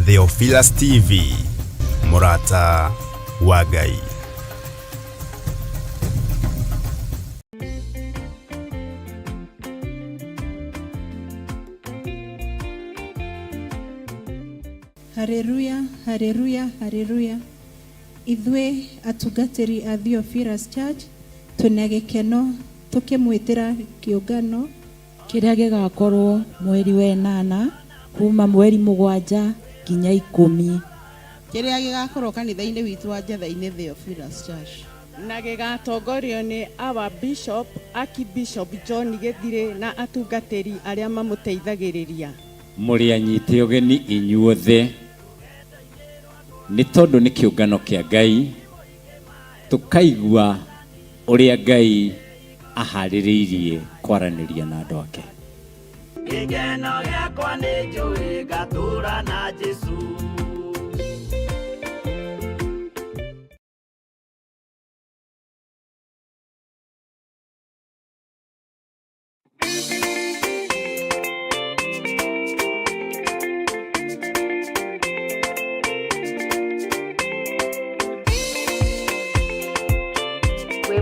Theophilus TV, Murata wa Ngai. Haleluya, haleluya, haleluya. Ithwe atugatiri a Theophilus Church tunagekeno tukimwitira kiungano kiria gigakorwo mweri wa 8 kuma mweri 7 nginya 10 kiria gigakorwo kanitha-ini witu wa Njatha-ini Theophilus Church na gigatongorio ni our bishop Archbishop John Githire na atungatiri aria mamuteithagiriria. Muri anyite ugeni inyuothe ni tondu ni kiungano kia Ngai tukaigua uria Ngai ahaririirie kwaraniria na andu ake. Gigeno giakwa ni njui ngatura na Jesu.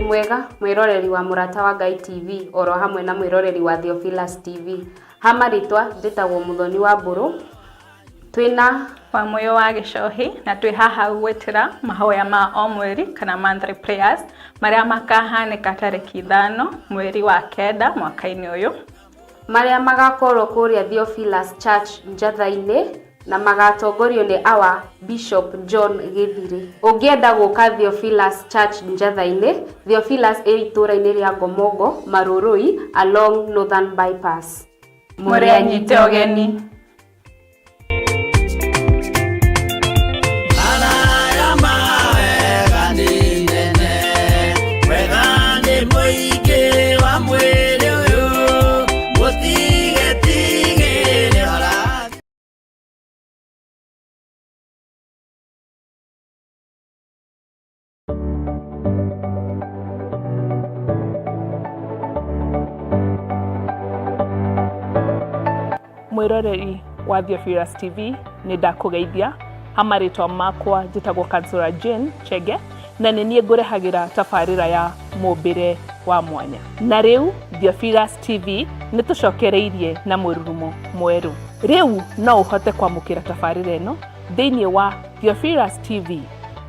Mwega mwiroreri wa Murata wa Ngai TV oro hamwe na mwiroreri wa Theophilus TV. Hamaritwa nditagwo Muthoni wa Mburu. Twina wa moyo wa Gicohi na twi haha gwetira mahoya ma o mweri kana monthly prayers maria makahanĩka tarĩki 5 mweri wa 9 mwaka-inĩ uyu maria magakorwo kuria Theophilus Church Njatha-ini na magatongorio ni our Bishop John Githire. Ungienda guka Theophilus Church Njatha-ini, Theophilus itũra-ini ria Ngomongo Marurui along Northern Bypass. Muri anyite ugeni. Mwiroreri wa Theophilus TV ni ndakugeithia. Hamaritwa makwa njitagwo Kansura Jane Chege na nini ngurehagira tafarira ya mumbire wa mwanya. Na riu Theophilus TV ni tucokereirie na mururumo mweru. Riu no uhote kwamukira tafarira eno thiini wa Theophilus TV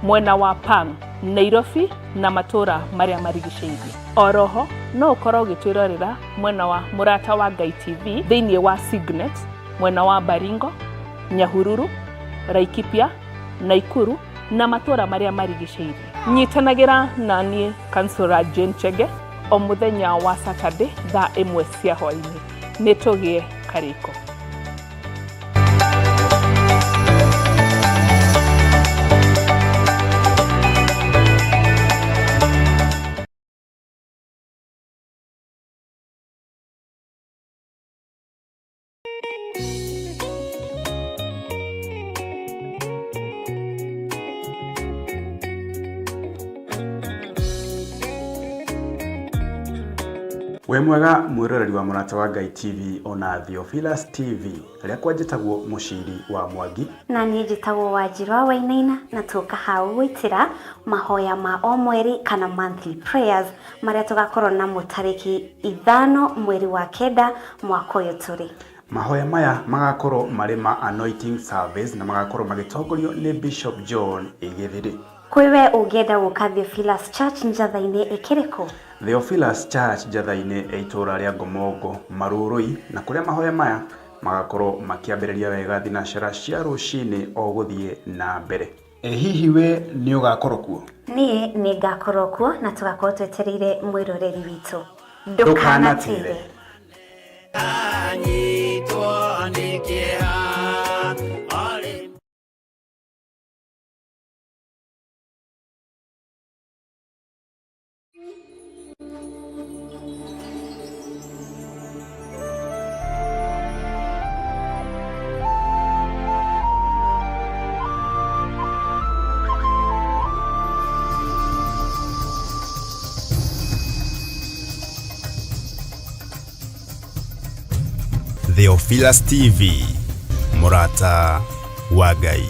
mwena wa Pang, Nairobi na matura maria marigiceirie. Oroho no ukorwo gitwirorera mwena wa Murata wa Ngai TV thiini wa Signet mwena wa Baringo, Nyahururu, Laikipia, Naikuru na matura maria marigiceirie. Nyitanagira na nie Kansura Jane Chege o muthenya wa Saturday thaa 1 cia hwaini. Nitugie kariko. We mwega mwiroreri wa Murata wa Ngai TV ona Theophilus TV aria kwanjitagwo muciri wa Mwangi na nie njitagwo Wanjiru wa Wainaina na tuka hau gwitira mahoya ma o mweri kana monthly prayers maria tugakorwo na mutariki 5 mweri wa 9 mwaka uyu turi. Mahoya maya magakorwo mari ma anointing service na magakorwo magitongorio ni Bishop John Githire. Kwiwe ungienda guka Theophilus Church Njatha-ini ikiriko? Theophilus Church Njatha-ini itũra ria Ngomongo Marurui na kuria mahoya maya magakorwo makiambĩrĩria wega thinacara cia rũcinĩ o guthie na mbere. Hihi we ni ugakorwo kuo? Nie ni ngakorwo kuo na tugakorwo twetereire mwiroreri witu. Ndukanatire. Theophilus TV, Murata wa Ngai.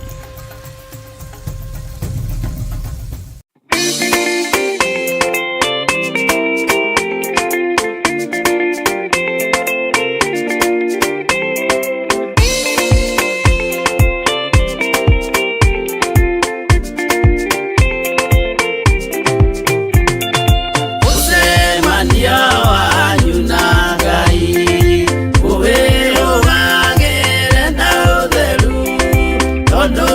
Tondo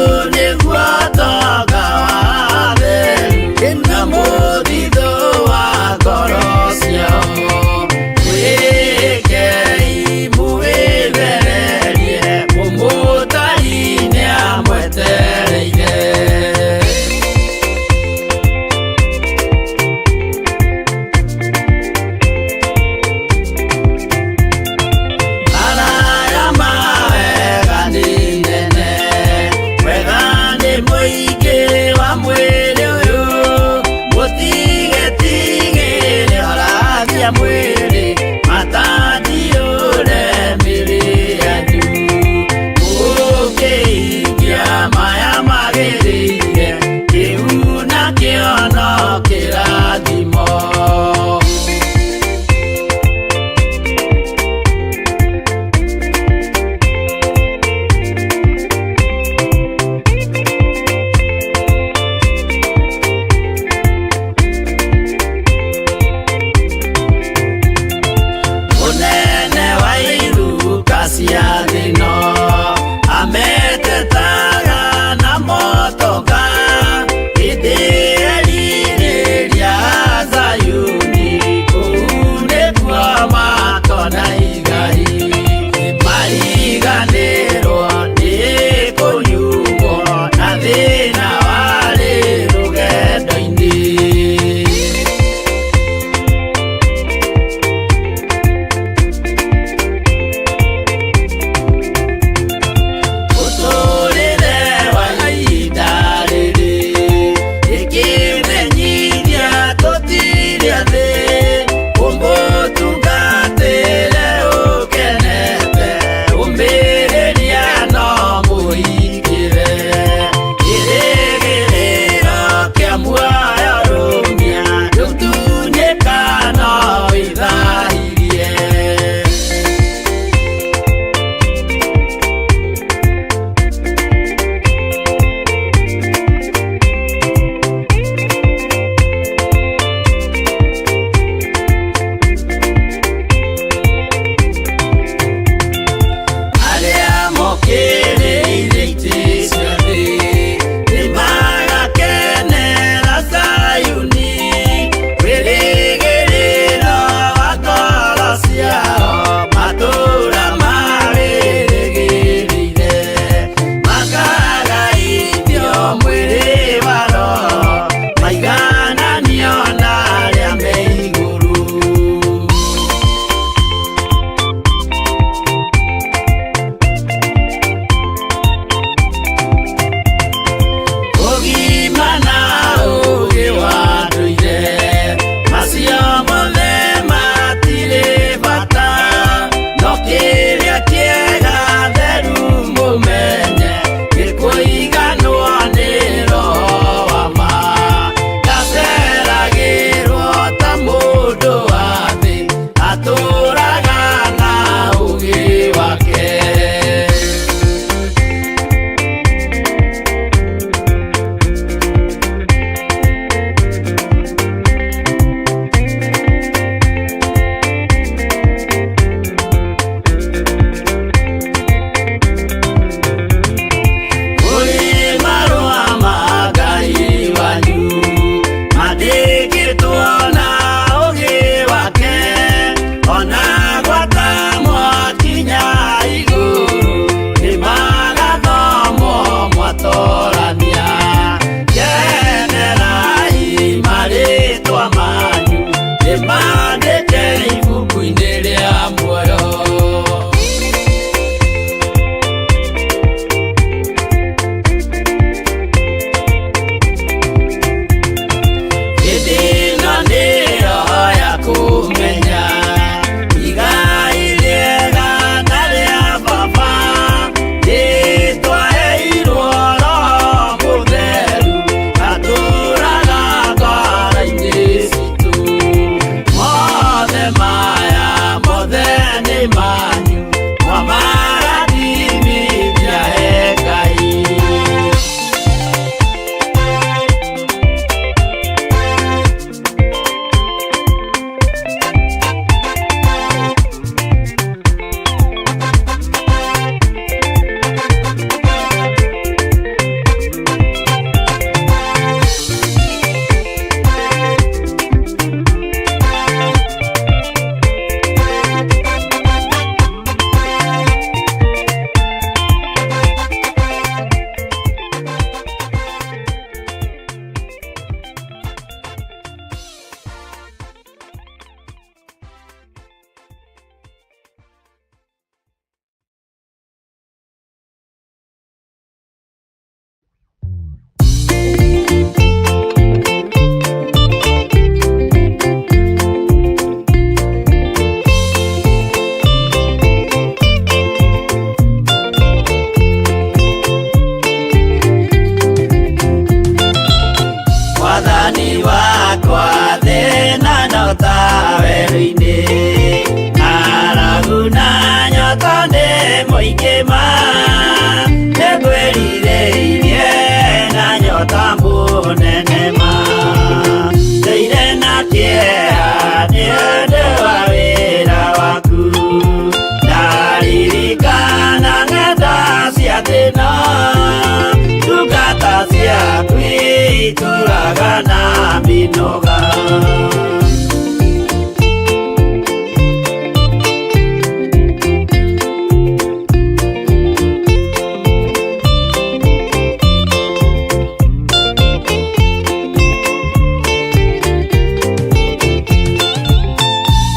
ituraga na minoga.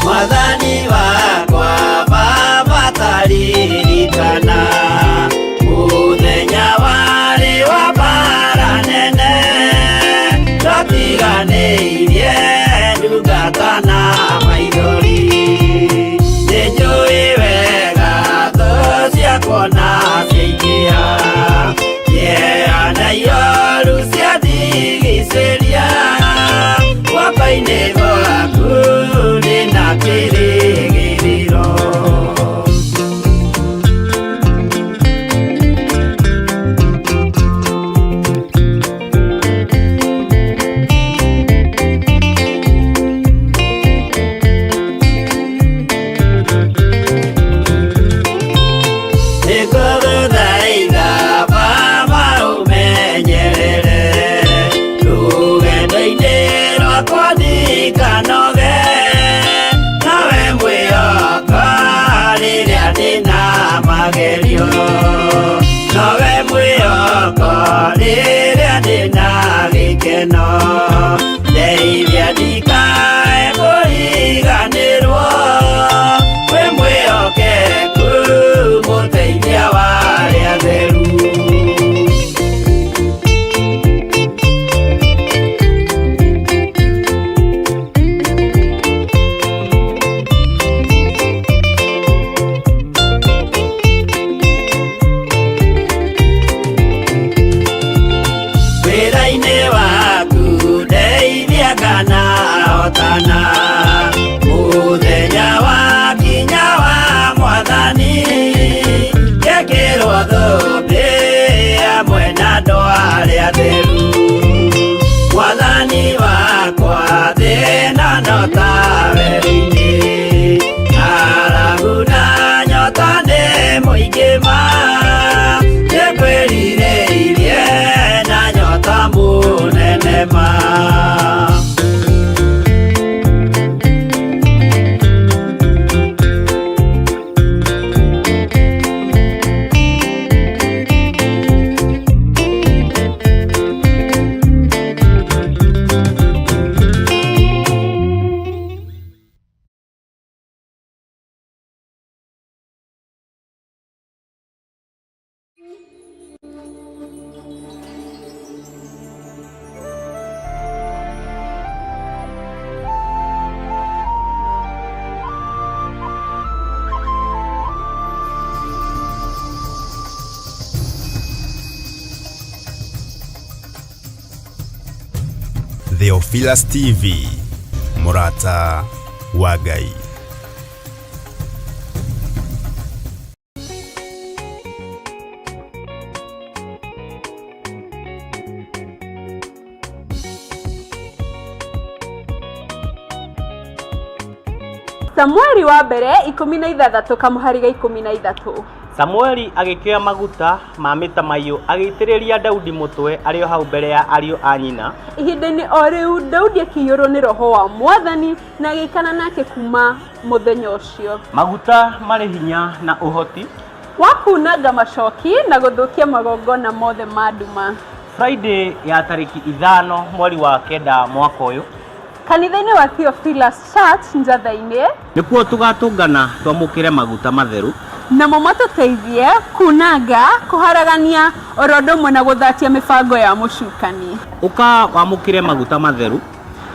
Mwathani wakwa baba taririkana muthenya warĩ wa mbara nene twatiganĩirie ndungata na maithori nĩnjũĩ wega thũ ciakwa na ciaingĩha ciehana ihoru ciandigicĩria guoko-inĩ gwaku ndĩna kĩrĩgĩrĩro. Nĩngũgũthaitha Baba ũmenyerere rũgendo-inĩ rwakwa ndikanoge, nawe mwĩhoko rĩrĩa ndĩna magerio, nawe mwĩhoko rĩrĩa ndĩna gĩkeno, ndeithia ndikae kũriganĩrwo, wĩ mwĩhokeku mũteithia wa arĩa atheru. Wĩra-inĩ waku ndeithia nganahotana, mũthenya wakinya wa Mwathani ngekĩrwo thũmbĩ hamwe na andũ arĩa atheru. Mwathani wakwa thĩna no ta werũ-inĩ, ng'aragu na nyota nĩ mũingĩ ma, nĩngwĩrirĩirie na nyota mũnene ma. Theophilus TV, Murata wa Ngai. Samueli wa mbere 16 kamuhari ga 13. Samueli agĩkĩoya maguta ma mĩtamaiyũ agĩitĩrĩria Daudi mũtwe arĩ o hau mbere ya ariũ a nyina. Ihinda-inĩ o rĩu Daudi akĩiyũrwo nĩ roho wa Mwathani na agĩikana nake kuma mũthenya ũcio. Maguta marĩ hinya na ũhoti wa kunanga macoki na gũthũkia magongona mothe ma nduma. Friday ya tarĩki 5 mweri wa kenda mwaka ũyũ kanitha-inĩ wa Theophilus Church Njatha-inĩ nĩkuo tũgatũngana twamũkĩre maguta matheru namo matũteithie kunanga, kuharagania oro ũndũ ũmwe na gũthatia mĩbango ya mũcukani. Ũka wamũkĩre maguta matheru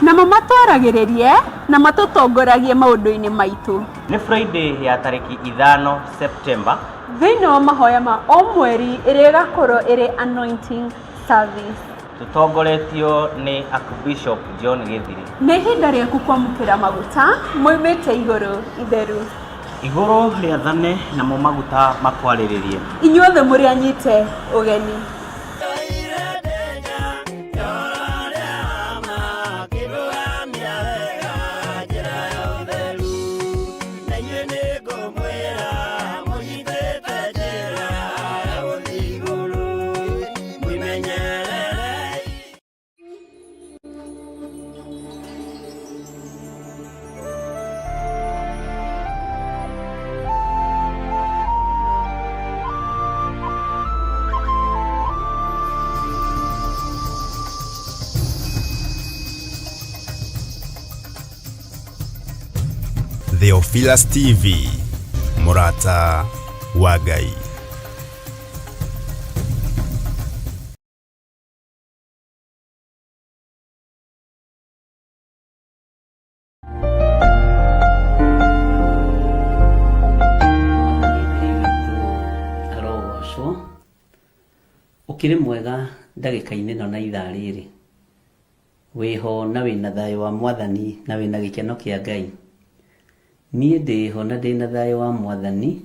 namo matwaragĩrĩrie na matũtongoragie maũndũ-inĩ maitũ. Nĩ Friday ya tarĩki 5 September thĩinĩ wa mahoya ma o mweri ĩrĩa ĩgakorwo ĩrĩ anointing service. Tutongoretio nĩ Archbishop John Gĩthiri. Nĩ ihinda rĩaku kwamũkĩra maguta moimĩte igũrũ itheru. Igũrũ rĩathane namo maguta makwarĩrĩrie. Inyuothe mũrĩ anyite ũgeni. Theophilus TV, mũrata wa Ngai. Ukiri mwega ndagika-inĩ no na ithaa rĩrĩ, wĩho na wĩna thayũ wa Mwathani na wĩna gĩkeno kĩa Ngai. Niĩ ndĩho na ndĩna thayũ wa Mwathani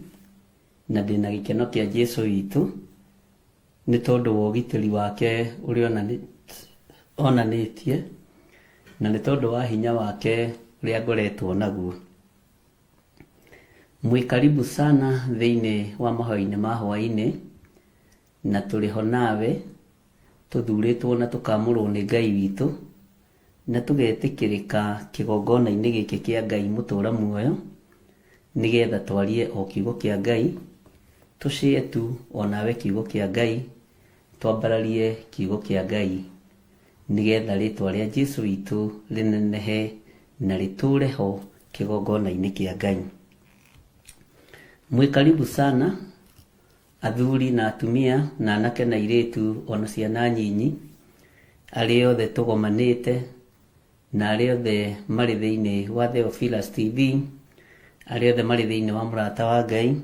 na ndĩna gĩkeno kĩa Jesũ witũ, nĩ tondũ wa ũgitĩri wake ũrĩa onanĩtie na nĩ tondũ wa hinya wake ũrĩa ngoretwo naguo. Mwĩ karibu sana thĩinĩ wa mahoya-inĩ ma hwaĩ-inĩ, na tũrĩho nawe tũthurĩtwo na tũkamũrwo nĩ Ngai witũ na tũgetĩkĩrĩka kĩgongona-inĩ gĩkĩ kĩa Ngai mũtũra muoyo, nĩgetha twarie o kiugo kĩa Ngai, tũcĩe tu onawe kiugo kĩa Ngai, twambararie kiugo kĩa Ngai, nĩgetha rĩtwa rĩa Jesũ witũ rĩnenehe na rĩtũre ho kĩgongona-inĩ kĩa Ngai. Mwĩ karibu sana athuri na atumia na anake na airĩtu ona ciana nyinyi, arĩa othe tũgomanĩte na arĩa othe marĩ thĩinĩ wa Theophilus TV, arĩa othe marĩ thĩinĩ wa mũrata wa Ngai,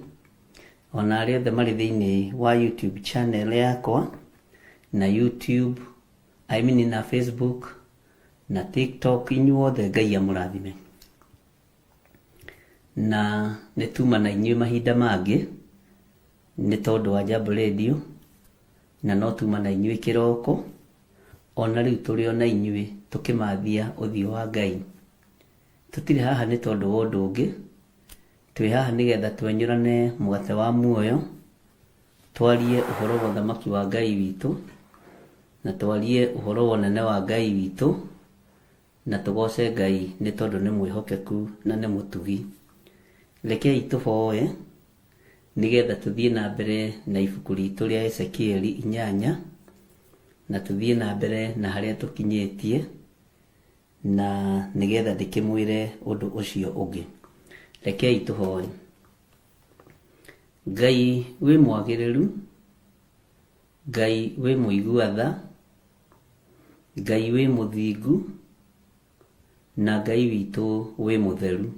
ona arĩa othe marĩ thĩinĩ wa YouTube channel yakwa na YouTube, na Facebook na TikTok, inyuothe Ngai amũrathime. Na nĩtuma na inyuĩ mahinda mangĩ nĩ tondũ wa Jambo Radio, na no tuma na inyuĩ kĩroko, ona rĩu tũrĩ ona inyuĩ tũkĩmathia ũthiũ wa Ngai. Tũtirĩ haha nĩ tondũ wa ũndũ ũngĩ, twĩ haha nĩgetha twenyũrane mũgate wa muoyo, twarie ũhoro wa ũthamaki wa Ngai witũ, na twarie ũhoro wa ũnene wa Ngai witũ, na tũgoce Ngai nĩ tondũ nĩ mwĩhokeku na nĩ mũtugi. Rekei tũhoe nĩgetha tũthiĩ na mbere na ibuku ritũ rĩa Ezekieli 8, na tũthiĩ na mbere na harĩa tũkinyĩtie, na nĩgetha ndĩkĩmwĩre ũndũ ũcio ũngĩ. Rekei tũhoe. Ngai wĩ mwagĩrĩru, Ngai wĩ mũigua-tha, Ngai wĩ mũthingu, na Ngai witũ wĩ mũtheru.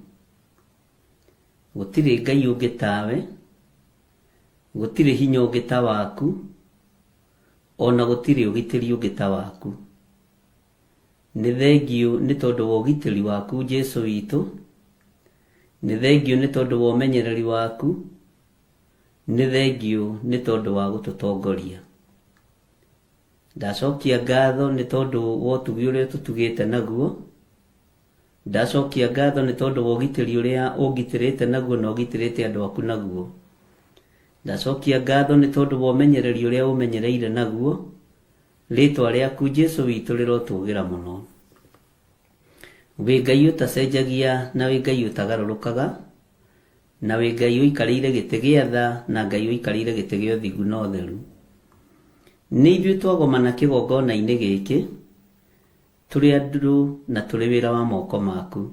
Gũtirĩ Ngai ũngĩ tawe, gũtirĩ hinya ũngĩ ta waku, ona gũtirĩ ũgitĩri ũngĩ ta waku. Nĩ thengio nĩ tondũ wa ũgitĩri waku Jesũ witũ, nĩ thengio nĩ tondũ wa ũmenyereri waku, nĩ thengio nĩ tondũ wa gũtũtongoria. Ndacokia ngatho nĩ tondũ wa ũtugi ũrĩa tũtugĩte naguo, ndacokia ngatho nĩ tondũ wa ũgitĩri ũrĩa ũngitĩrĩte naguo na ũgitĩrĩte andũ aku naguo. Ndacokia ngatho nĩ tondũ wa ũmenyereri ũrĩa ũmenyereire naguo, rĩtwa rĩaku Jesũ witũ rĩrotũgĩra mũno. Wĩ Ngai ũtacenjagia na wĩ Ngai ũtagarũrũkaga, na wĩ Ngai ũikarĩire gĩtĩ gĩa tha na Ngai ũikarĩire gĩtĩ gĩa ũthingu na ũtheru. Nĩ ithuĩ twagomana kĩgongona-inĩ gĩkĩ, tũrĩ andũ na tũrĩ wĩra wa moko maku.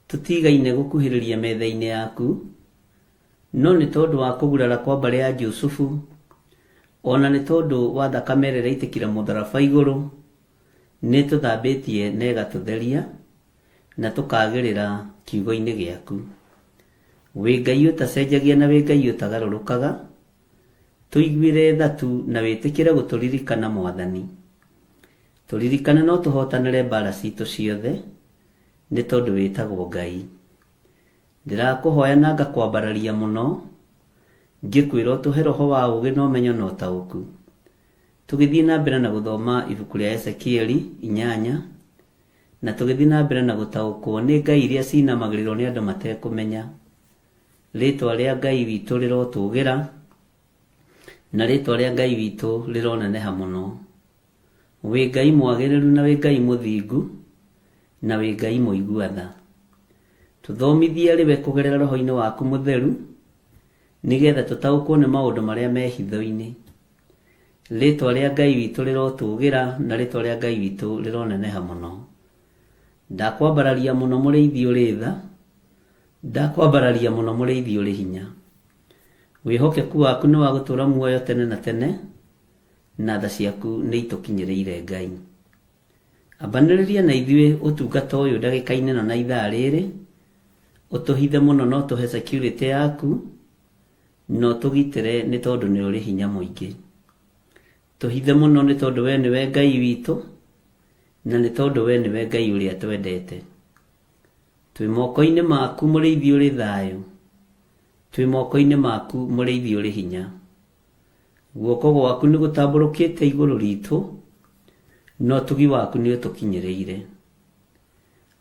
Tũtigaine gũkuhĩrĩria metha-inĩ yaku, no nĩ tondũ wa kũgurara kwa mbarĩ ya Jusufu, ona nĩ tondũ wa thakame ĩrĩa ĩraitĩkĩra mũtharaba igũrũ, nĩ tũthambĩtie na ĩgatũtheria na tũkagĩrĩra kiugo-inĩ gĩaku. Wĩ Ngai ũtacenjagia na wĩ Ngai ũtagarũrũkaga, tũiguĩre tha tu na wĩtĩkĩre gũtũririkana Mwathani. Tũririkane no tũhotanĩre mbara citũ ciothe, nĩ tondũ wĩtagwo Ngai. Ndĩrakũhoya na ngakwambararia mũno, ngĩkwĩra ũtũhe roho wa ũũgĩ na ũmenyo na ũtaũku. Tũgĩthiĩ na mbere na gũthoma ibuku rĩa Ezekieli 8, na tũgĩthiĩ na mbere na gũtaũkwo nĩ ngai iria cinamagĩrĩrwo nĩ andũ matekũmenya. Rĩtwa rĩa Ngai witũ rĩrotũgĩra, na rĩtwa rĩa Ngai witũ rĩroneneha mũno. Wĩ Ngai mwagĩrĩru na wĩ Ngai mũthingu, na wĩ Ngai mũigua-tha. Tũthomithie rĩwe kũgerera roho-inĩ waku mũtheru, nĩgetha tũtaũkwo nĩ maũndũ marĩa me hitho-inĩ. Rĩtwa rĩa Ngai witũ rĩrotũgĩra, na rĩtwa rĩa Ngai witũ rĩroneneha mũno. Ndakwambararia mũno mũrĩithi ũrĩ tha, ndakwambararia muno mũrĩithi ũrĩ hinya, wĩhokeku waku nĩ wa gũtũra muoyo tene na tene, na tha ciaku nĩ itũkinyĩrĩire Ngai. Ambanĩrĩria na ithuĩ ũtungata ũyũ ndagĩka-inĩ na ithaa rĩrĩ, ũtũhithe mũno na ũtũhe security yaku, na ũtũgitĩre nĩ tondũ nĩ ũrĩ hinya mũingĩ. Tũhithe mũno nĩ tondũ we nĩwe Ngai witũ, na nĩ tondũ we nĩwe Ngai ũrĩa twendete. Twĩ moko-inĩ maku mũrĩithi ũrĩ thayũ, twĩ moko-inĩ maku mũrĩithi ũrĩ hinya. Guoko gwaku nĩ gũtambũrũkĩte igũrũ ritũ, no ũtugi waku nĩ ũtũkinyĩrĩire.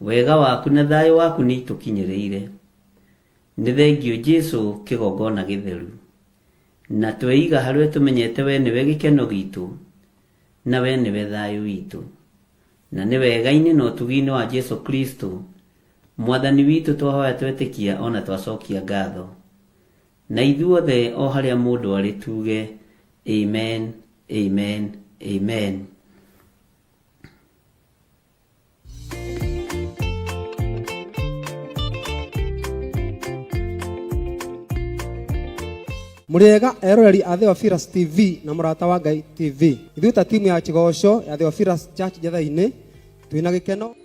Wega waku na thayũ waku nĩ itũkinyĩrĩire. Nĩ thengio Jesũ kĩgongona gĩtheru, na tweiga harĩa tũmenyete we nĩwe gĩkeno gitũ, na we nĩwe thayũ witũ, na nĩ wega-inĩ na ũtugi-inĩ wa Jesũ Kristo Mwathani witũ twahoya twetĩkia ona twacokia ngatho. Na ithuothe o harĩa mũndũ arĩ tuge amen, amen, amen. Muriega eroreri a Theophilus TV na Murata wa Ngai TV. Ithuĩ ta timu ya Kigoco ya Theophilus Church Njatha-inĩ twĩna gĩkeno.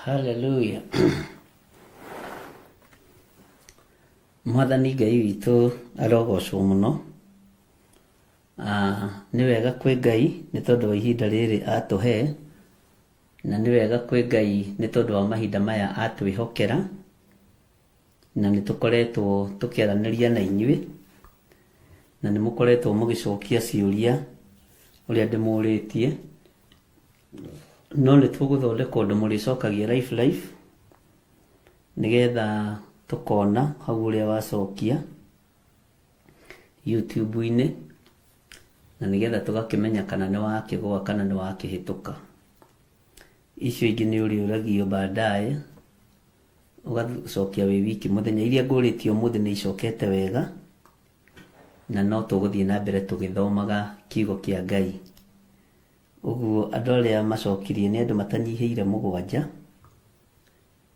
Hallelujah. Mwathani Ngai witũ arogocwo mũno. Nĩ wega kwĩ Ngai nĩ tondũ wa ihinda rĩrĩ atũhe, na nĩ wega kwĩ Ngai nĩ tondũ wa mahinda maya atwĩhokera, na nĩ tũkoretwo tũkĩaranĩria na inyuĩ, na nĩ mũkoretwo mũgĩcokia ciũria ũrĩa ndĩmũrĩtie, no nĩ tũgũthondeka ũndũ mũrĩcokagia life nĩgetha tũkona hau ũrĩa wacokia YouTube-inĩ, na nĩgetha tũgakĩmenya kana nĩ wakĩgũa kana nĩ wakĩhĩtũka. Icio ingĩ nĩ ũrĩũragio baadaye, ũgacokia wĩ wiki. Mũthenya iria ngũrĩtio mũthĩ nĩ icokete wega, na no tũgũthiĩ na mbere tũgĩthomaga kiugo kĩa Ngai. Ũguo andũ arĩa macokirie nĩ andũ matanyihĩire 7,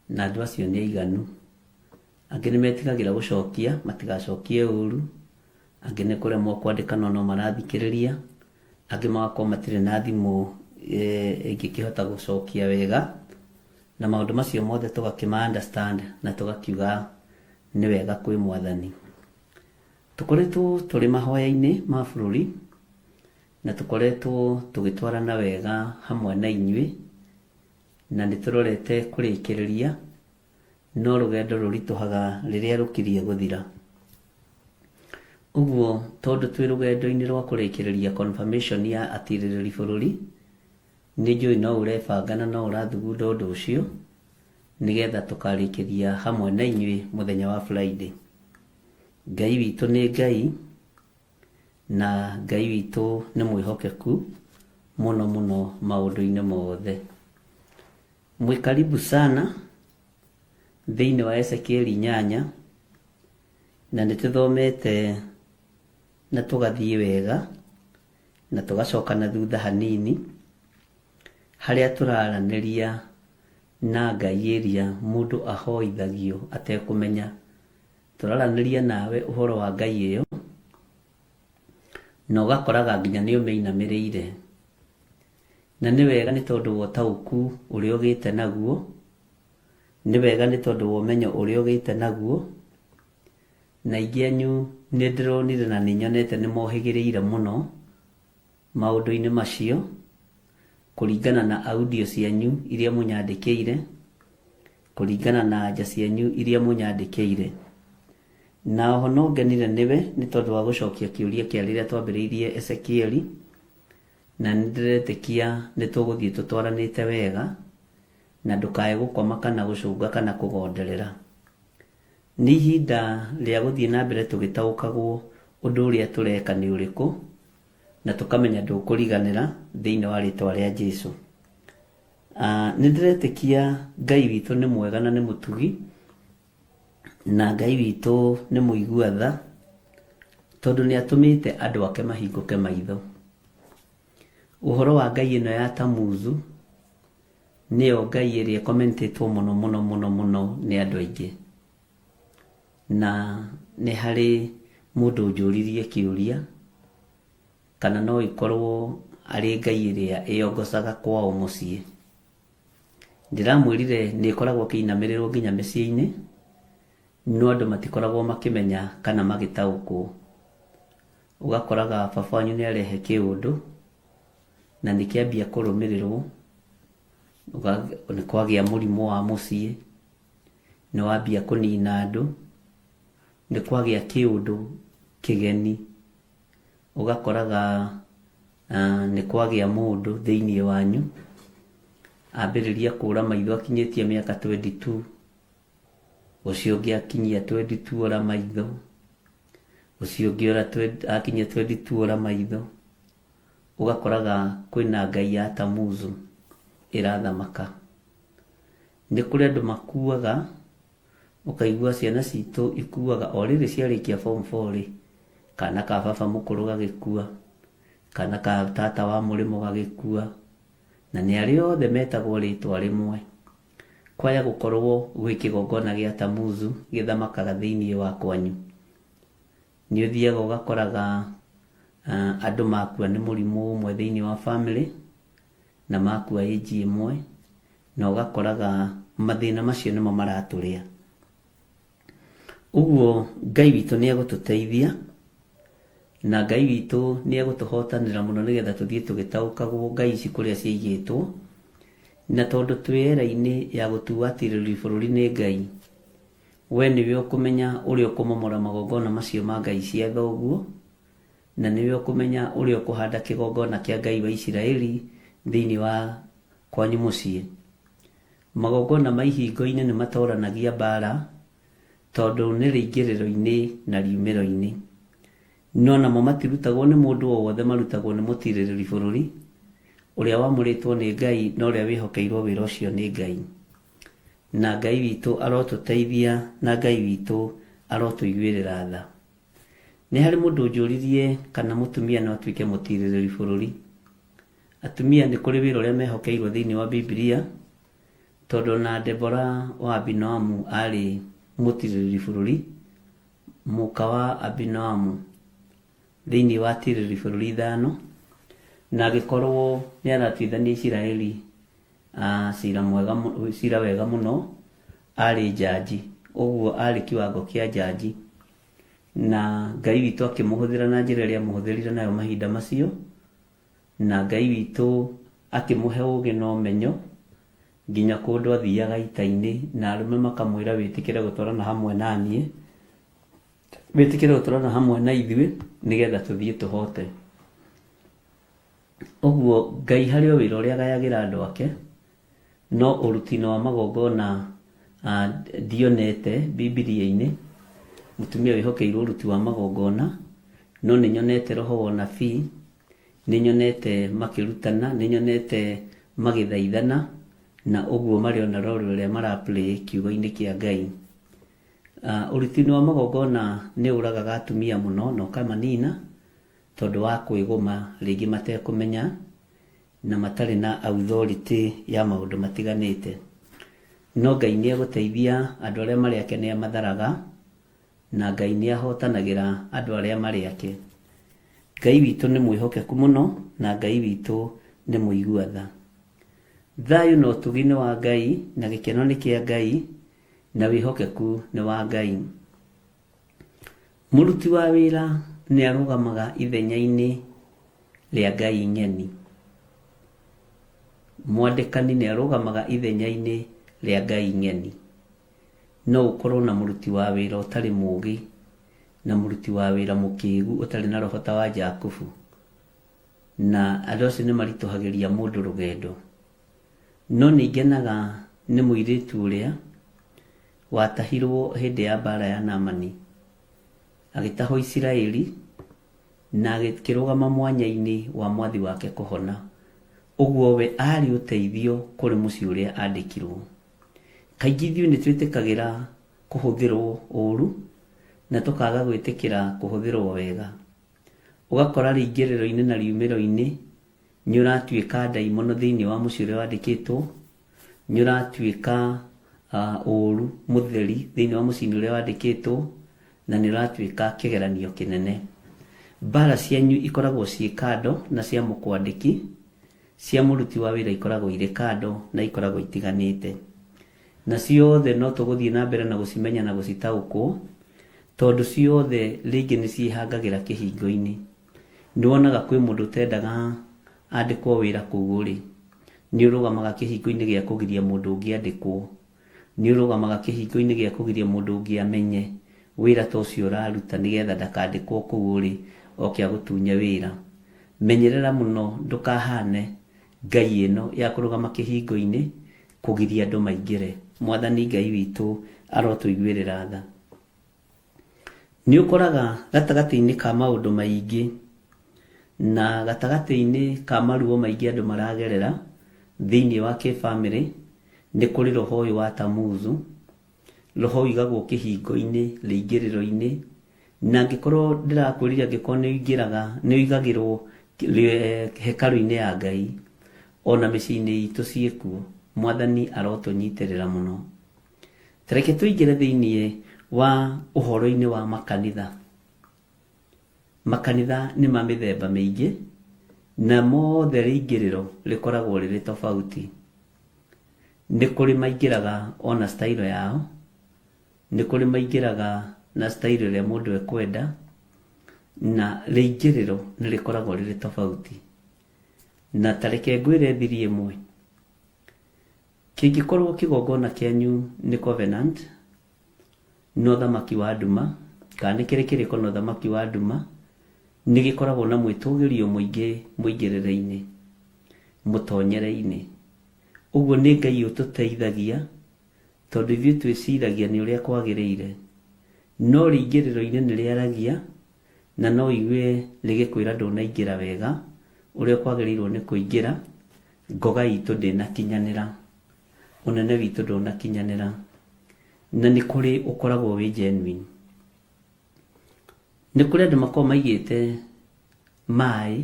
na andũ acio nĩ aiganu. Angĩ nĩ metigagĩra gũcokia matigacokie ũru, angĩ nĩ kũremwo kwandĩka no marathikĩrĩria, angĩ magakorwo matirĩ na thimũ ĩngĩkĩhota gũcokia wega, na maũndũ macio mothe tũgakĩma understand na tũgakiuga nĩ wega kwĩ Mwathani. Tũkoretwo tũrĩ mahoya-inĩ ma bũrũri, na tũkoretwo tũgĩtwarana wega hamwe na inyuĩ, na nĩ tũrorete kũrĩkĩrĩria, no rũgendo rũritũhaga rĩrĩa rũkirie gũthira. Ũguo tondũ twĩ rũgendo-inĩ rwa kũrĩkĩrĩria confirmation ya atirĩrĩri bũrũri, nĩ njũĩ no ũrebanga na no ũrathugunda ũndũ ũcio, nĩgetha tũkarĩkĩria hamwe na inyuĩ mũthenya wa Friday. Ngai witũ nĩ Ngai, na Ngai witũ nĩ mwĩhokeku mũno mũno maũndũ-inĩ mothe. Mwĩ karibu sana thĩinĩ wa Ezekieli 8, na nĩ tũthomete na tũgathiĩ wega na tũgacoka na thutha hanini, harĩa tũraranĩria na Ngai ĩrĩa mũndũ ahoithagio atekũmenya. Tũraranĩria nawe ũhoro wa Ngai ĩyo, na ũgakoraga nginya nĩ ũmĩinamĩrĩire. Na nĩ wega nĩ tondũ wa ũtaũku ũrĩa ũgĩte naguo, nĩ wega nĩ tondũ wa ũmenyo ũrĩa ũgĩte naguo, na aingĩ anyu nĩ ndĩronire na nĩ nyonete nĩ mohĩgĩrĩire mũno maũndũ-inĩ macio, kũringana na audio cianyu iria mũnyandĩkĩire, kũringana na anja cianyu iria mũnyandĩkĩire. Na oho no ngenire nĩwe nĩ tondũ wa gũcokia kĩũria kĩa rĩrĩa twambĩrĩirie Ezekieli, na nĩ ndĩretĩkia nĩ tũgũthiĩ tũtwaranĩte wega, na ndũkae gũkoma kana gũcũnga kana kũgonderera. nĩ ihinda rĩa gũthiĩ na mbere tũgĩtaũkagwo ũndũ ũrĩa tũreka nĩ ũrĩkũ, na tũkamenya ndũkũriganĩra thĩinĩ wa rĩtwa rĩa Jesũ. Nĩ ndĩretĩkia Ngai witũ nĩ mwega na nĩ mũtugi, na Ngai witũ nĩ mũigua tha, tondũ nĩ atũmĩte andũ ake mahingũke maitho. Ũhoro wa Ngai ĩno ya Tamuzu nĩyo Ngai ĩrĩa ĩkomentetwo mũno mũno mũno mũno nĩ andũ aingĩ, na nĩ harĩ mũndũ ũnjũririe kĩũria kana no ikorwo arĩ Ngai ĩrĩa ĩyongocaga kwao mũciĩ. Ndiramwĩrire nĩ ĩkoragwo kĩinamĩrĩrwo nginya mĩciĩ-inĩ, no andũ matikoragwo makĩmenya kana magĩtaũkwo. Ũgakoraga baba wanyu nĩ arehe kĩũndũ na nĩ kĩambia kũrũmĩrĩrwo, nĩ kwagĩa mũrimũ wa mũciĩ, nĩ wambia kũnina andũ, nĩ kwagĩa kĩũndũ kĩgeni, ũgakoraga nĩ kwagĩa mũndũ thĩinĩ wanyu ambĩrĩria kũra maitho akinyĩtie mĩaka 22, ũcio ũngĩ akinyia 22 ora maitho, ũcio ũngĩ akinyia 22 ora maitho. Ũgakoraga kwĩna ngai ya Tamuzu ĩrathamaka. Nĩ kũrĩ andũ makuaga, ũkaigua ciana citũ ikuaga o rĩrĩ ciarĩkia form 4, kana ka baba mũkũrũ gagĩkua, kana ka tata wa mũrĩmo gagĩkua, na nĩ arĩa othe metagwo rĩtwa rĩmwe. Kwaya gũkorwo gwĩ kĩgongona gĩa Tamuzu gĩthamakaga thĩinĩ wa kwanyu. Nĩ ũthiaga ũgakoraga andũ makua nĩ mũrimũ ũmwe thĩinĩ wa family, na makua age ĩmwe, na ũgakoraga mathĩna macio nĩmo maratũrĩa. Ũguo Ngai witũ nĩ egũtũteithia, na Ngai witũ nĩ egũtũhotanĩra mũno nĩgetha tũthiĩ tũgĩtaũkagwo ngai ici kũrĩa ciigĩtwo, na tondũ twĩera-inĩ ya gũtuatĩrĩria bũrũri nĩ Ngai, we nĩwe ũkũmenya ũrĩa ũkũmomora magongona macio ma ngai cia thoguo, na nĩwe ũkũmenya ũrĩa ũkũhanda kĩgongona kĩa Ngai wa Isiraeli thĩinĩ wa kwanyu mũciĩ. Magongona ma ihingo-inĩ nĩ matoranagia mbara, tondũ nĩ rĩingĩrĩro-inĩ na riumĩro-inĩ, no namo matirutagwo nĩ mũndũ o wothe, marutagwo nĩ mũtirĩrĩri bũrũri ũrĩa wamũrĩtwo nĩ Ngai na ũrĩa wĩhokeirwo wĩra ũcio nĩ Ngai. Na Ngai witũ arotũteithia, na Ngai witũ arotũiguĩrĩra tha. Nĩ harĩ mũndũ ũnjũririe kana mũtumia no atuĩke mũtirĩrĩri bũrũri. Atumia nĩ kũrĩ wĩra ũrĩa mehokeirwo thĩinĩ wa Biblia, tondũ na Debora wa Abinoamu arĩ mũtirĩrĩri bũrũri, mũka wa Abinoamu thĩinĩ wa tirĩrĩri bũrũri 5, na agĩkorwo nĩ aratuithania Isiraeli cira wega mũno, arĩ jaji, ũguo arĩ kĩwango kĩa jaji, na Ngai witũ akĩmũhũthĩra na njĩra ĩrĩa amũhũthĩrire nayo mahinda macio, na Ngai witũ akĩmũhe ũũgĩ na ũmenyo nginya kũndũ athiaga ita-inĩ, na arũme makamwĩra wĩtĩkĩre gũtwarana hamwe na niĩ, wĩtĩkĩre gũtwarana hamwe na ithuĩ nĩgetha tũthiĩ tũhote. Ũguo Ngai harĩ o wĩra ũrĩa agayagĩra andũ ake, no ũruti-inĩ wa magongona ndionete Biblia-inĩ mũtumia wĩhokeirwo ũruti wa magongona, no nĩ nyonete roho wa nabii, nĩ nyonete makĩrutana, nĩ nyonete magĩthaithana, na ũguo marĩ ona role rũrĩa maraplay kiugo-inĩ kĩa Ngai. Ũruti-inĩ wa magongona nĩ ũragaga atumia mũno na ũkamanina, tondũ wa kwĩgũma rĩngĩ matekũmenya na matarĩ na authority ya maũndũ matiganĩte. No Ngai nĩ egũteithia andũ arĩa marĩ ake nĩ amatharaga, na Ngai nĩ ahotanagĩra andũ arĩa marĩ ake. Ngai witũ nĩ mwĩhokeku mũno, na Ngai witũ nĩ mũigua tha. Thayũ na ũtugi nĩ wa Ngai, na gĩkeno nĩ kĩa Ngai, na wĩhokeku nĩ wa Ngai. Mũruti wa wĩra nĩ arũgamaga ithenya-inĩ rĩa Ngai nyeni. Mwandĩkani nĩ arũgamaga ithenya-inĩ rĩa Ngai nyeni. No ũkorwo na mũruti wa wĩra ũtarĩ mũũgĩ, na mũruti wa wĩra mũkĩĩgu ũtarĩ na roho ta wa Jakubu, na andũ acio nĩ maritũhagĩria mũndũ rũgendo. No nĩ ngenaga nĩ mũirĩtu ũrĩa watahirwo hĩndĩ ya mbara ya Naamani, agĩtahwo Isiraeli na agĩkĩrũgama mwanya-inĩ wa mwathi wake kũhona. Ũguo we arĩ ũteithio kũrĩ mũciĩ ũrĩa andĩkirwo. Kaingĩ ithuĩ nĩ twĩtĩkagĩra kũhũthĩrwo ũru na tũkaga gwĩtĩkĩra kũhũthĩrwo wega. Ũgakora rĩingĩrĩro-inĩ na riumĩro-inĩ nĩ ũratuĩka ndaimono thĩinĩ wa mũciĩ ũrĩa wandĩkĩtwo, nĩ ũratuĩka ũru mũtheri thĩinĩ wa mũciĩ ũrĩa wandĩkĩtwo, na nĩ ũratuĩka kĩgeranio kĩnene. Mbara cianyu ikoragwo ciĩ kando na cia mũkwandĩki, cia mũruti wa wĩra ikoragwo irĩ kando na ikoragwo itiganĩte. Na ciothe no tũgũthiĩ na mbere na gũcimenya na gũcitaũkwo, tondũ ciothe rĩngĩ nĩ ciĩhangagĩra kĩhingo-inĩ. Nĩ wonaga kwĩ mũndũ ũtendaga andĩkwo wĩra kũu ũrĩ, nĩ ũrũgamaga kĩhingo-inĩ gĩa kũgiria mũndũ ũngĩ andĩkwo, nĩ ũrũgamaga kĩhingo-inĩ gĩa kũgiria mũndũ ũngĩ amenye wĩra ta ũcio ũraruta nĩgetha ndakandĩkwo kũu ũrĩ oke agũtunye wĩra. Menyerera mũno ndũkahane ngai ĩno ya kũrũgama kĩhingo-inĩ kũgiria andũ maingĩre. Mwathani Ngai witũ arotũiguĩrĩra tha. Nĩ ũkoraga gatagatĩ-inĩ ka maũndũ maingĩ na gatagatĩ-inĩ ka maruo maingĩ andũ maragerera thĩinĩ wa kĩbamĩrĩ, nĩ kũrĩ roho ũyũ wa Tamuzu. Roho ũigagwo kĩhingo-inĩ, rĩingĩrĩro-inĩ, na angĩkorwo ndĩrakwĩrĩria angĩkorwo nĩ ũigagĩrwo hekarũ-inĩ ya Ngai, ona mĩciĩ-inĩ itũ ciĩkuo. Mwathani arotũnyitĩrĩra mũno. Tareke tũingĩre thĩinĩ wa ũhoro-inĩ wa makanitha. Makanitha nĩ ma mĩthemba mĩingĩ na mothe rĩingĩrĩro rĩkoragwo rĩrĩ tofauti. Nĩ kũrĩ maingĩraga ona style yao, nĩ kũrĩ maingĩraga na style ĩrĩa mũndũ ekwenda, na rĩingĩrĩro nĩ rĩkoragwo rĩrĩ tofauti. Na tareke ngwĩre thiri ĩmwe. Kĩngĩkorwo kĩgongona kĩanyu nĩ covenant, no thamaki wa nduma, kana nĩ kĩrĩ kĩrĩko no thamaki wa nduma, nĩ gĩkoragwo na mwĩtũgĩrio mũingĩ mũingĩrĩre-inĩ, mũtonyere-inĩ. Ũguo nĩ Ngai ũtũteithagia, tondũ ithuĩ twĩciragia nĩ ũrĩa kwagĩrĩire, no rĩingĩrĩro-inĩ nĩ rĩaragia na no igue rĩgĩkwĩra ndũnaingĩra wega ũrĩa kwagĩrĩirwo nĩ kũingĩra. Ngoga itũ ndĩnakinyanĩra, ũnene witũ ndũnakinyanĩra, na nĩ kũrĩ ũkoragwo wĩ genuine. Nĩ kũrĩ andũ makoragwo maigĩte maĩ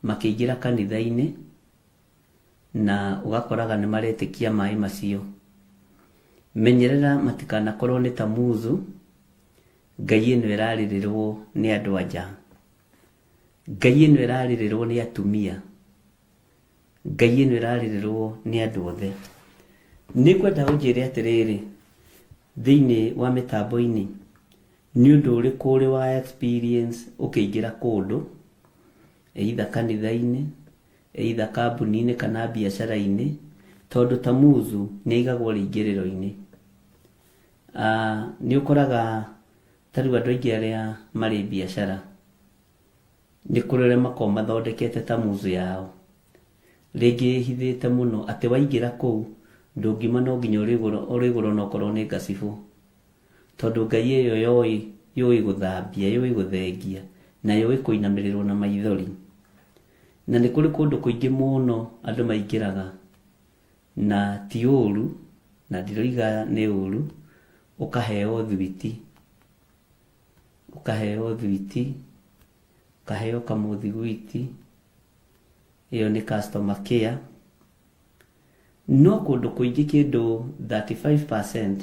makĩingĩra kanitha-inĩ na ũgakoraga nĩ maretĩkia maĩ macio. Menyerera matikanakorwo nĩ Tamuzu. Ngai ĩno ĩrarĩrĩrwo nĩ andũ anja, Ngai ĩno ĩrarĩrĩrwo nĩ atumia, Ngai ĩno ĩrarĩrĩrwo nĩ andũ othe. Nĩ kwenda ũnjĩre atĩrĩrĩ, thĩinĩ wa mĩtambo-inĩ nĩ ũndũ ũrĩkũ ũrĩ wa experience ũkĩingĩra kũndũ, either kanitha-inĩ, either kambuni-inĩ kana biacara-inĩ, tondũ Tamuzu nĩ aigagwo rĩingĩrĩro-inĩ. Nĩ ũkoraga tarĩu andũ aingĩ arĩa marĩ biacara nĩ kũrĩ arĩa makoragwo mathondekete Tamuzu yao, rĩngĩ hithĩte mũno atĩ waingĩra kũu ndũngiuma no nginya ũrĩgũrwo na okorwo nĩ ngacibũ, tondũ Ngai ĩyo yũĩ gũthambia, yũĩ gũthengia na yũĩ kũinamĩrĩrwo na maithori. Na nĩ kũrĩ kũndũ kũingĩ mũno andũ maingĩraga na ti ũru, na ndiroiga nĩ ũru, ũkaheo thwiti, ũkaheo kamũthigwiti, ĩyo nĩ customer care. No kũndũ kũingĩ kĩndũ 35%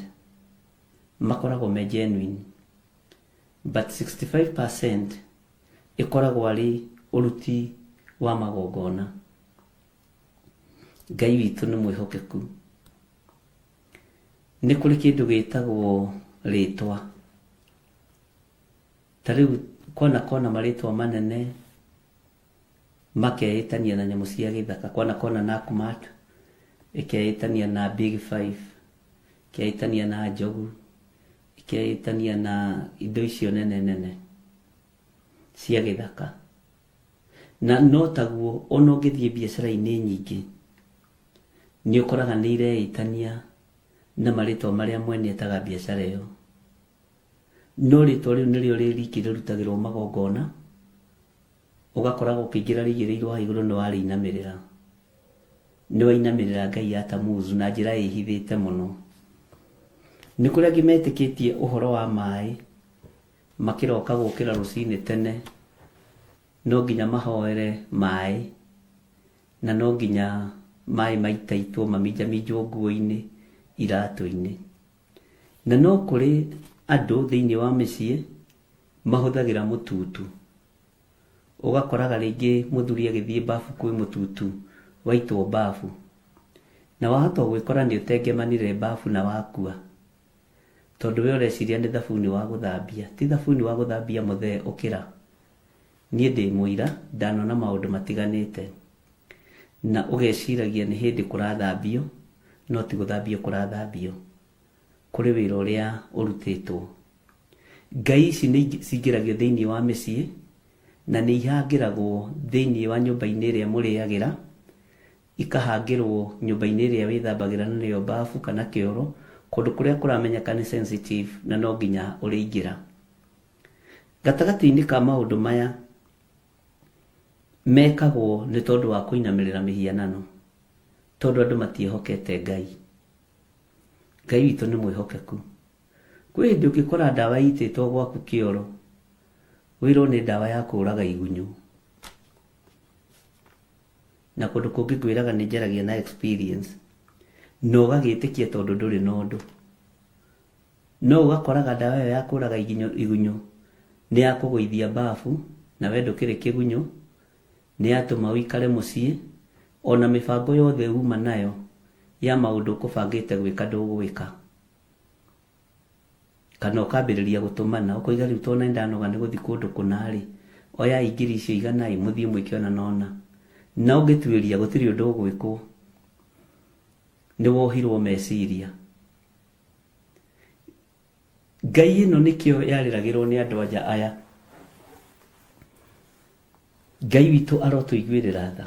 makoragwo me genuine, but 65% ĩkoragwo arĩ ũruti wa magongona. Ngai witũ nĩ mwĩhokeku. Nĩ kũrĩ kĩndũ gĩtagwo rĩtwa. Tarĩu kona marĩtwa manene makeĩtania na nyamũ cia gĩthaka, kona Nakumatt ĩkeĩtania na Big Five, ĩkeĩtania na njogu, ĩkeĩtania na indo icio nene cia gĩthaka. Na no taguo ona ũngĩthiĩ biacara-inĩ nyingĩ nĩ ũkoraga nĩ ireĩtania na marĩtwa marĩa mwene etaga biacara ĩyo, no rĩtwa rĩu nĩrĩo rĩriki rĩrutagĩrwo magongona, ũgakoragwo ũkĩingĩra rĩigĩrĩirwo ha igũrũ nĩ warĩinamĩrĩra, nĩ wainamĩrĩra Ngai ya Tamuzu na njĩra ĩhithĩte mũno. Nĩ kũrĩ angĩ metĩkĩtie ũhoro wa maĩ, makĩroka gũkĩra rũcinĩ tene, no nginya mahoere maĩ, na no nginya maĩ maitaitwo maminjaminjwo nguo-inĩ, iratũ-inĩ. Na no kũrĩ andũ thĩinĩ wa mĩciĩ mahũthagĩra mũtutu, ũgakoraga rĩngĩ mũthuri agĩthiĩ bafu kwĩ mũtutu waitwo bafu, na wahota gwĩkora nĩ ũtengemanire bafu na wakua, tondũ we ũreciria nĩ thabuni wa gũthambia. Ti thabuni wa gũthambia mũthee ũkĩra. Niĩ ndĩ mũira, ndanona maũndũ matiganĩte, na ũgeciragia nĩ hĩndĩ kũrathambio, no ti gũthambio kũrathambio, kũrĩ wĩra ũrĩa ũrutĩtwo. Ngai ici nĩ cingĩragio thĩinĩ wa mĩciĩ, na nĩ ihangĩragwo thĩinĩ wa nyũmba-inĩ ĩrĩa mũrĩagĩra, ikahangĩrwo nyũmba-inĩ ĩrĩa wĩthambagĩra na nĩyo bafu kana kĩoro, kũndũ kũrĩa kũramenyeka nĩ sensitive na no nginya ũrĩingĩra. Gatagatĩ-inĩ ka maũndũ maya mekagwo nĩ tondũ wa kũinamĩrĩra mĩhianano, tondũ andũ matiehokete Ngai. Ngai witũ nĩ mwĩhokeku. Kwĩ hĩndĩ ũngĩkora ndawa itĩtwo gwaku kĩoro, wĩrwo nĩ ndawa ya kũũraga igunyũ, na kũndũ kũngĩ kwĩraga nĩ njaragia na experience, na ũgagĩtĩkia tondũ ndũrĩ na ũndũ. No ũgakoraga ndawa ĩyo ya kũũraga igunyũ nĩ ya kũgũithia bafu, na we ndũkĩrĩ kĩgunyũ, nĩ yatũma ũikare mũciĩ, ona mĩbango yothe uma nayo ya maũndũ ũkũbangĩte gwĩka ndũgwĩka. Kana ũkambĩrĩria gũtũmana, ũkoiga rĩu tondũ nĩndanoga nĩ gũthiĩ kũndũ kũna-rĩ, oya ingiri icio igana-ĩ mũthiĩ mwĩke ona nona. Na ũngĩtuĩria gũtirĩ ũndũ ũgwĩkwo, nĩ wohirwo meciria. Ngai ĩno nĩkĩo yarĩragĩrwo nĩ andũ anja aya. Ngai witũ arotũiguĩrĩra tha.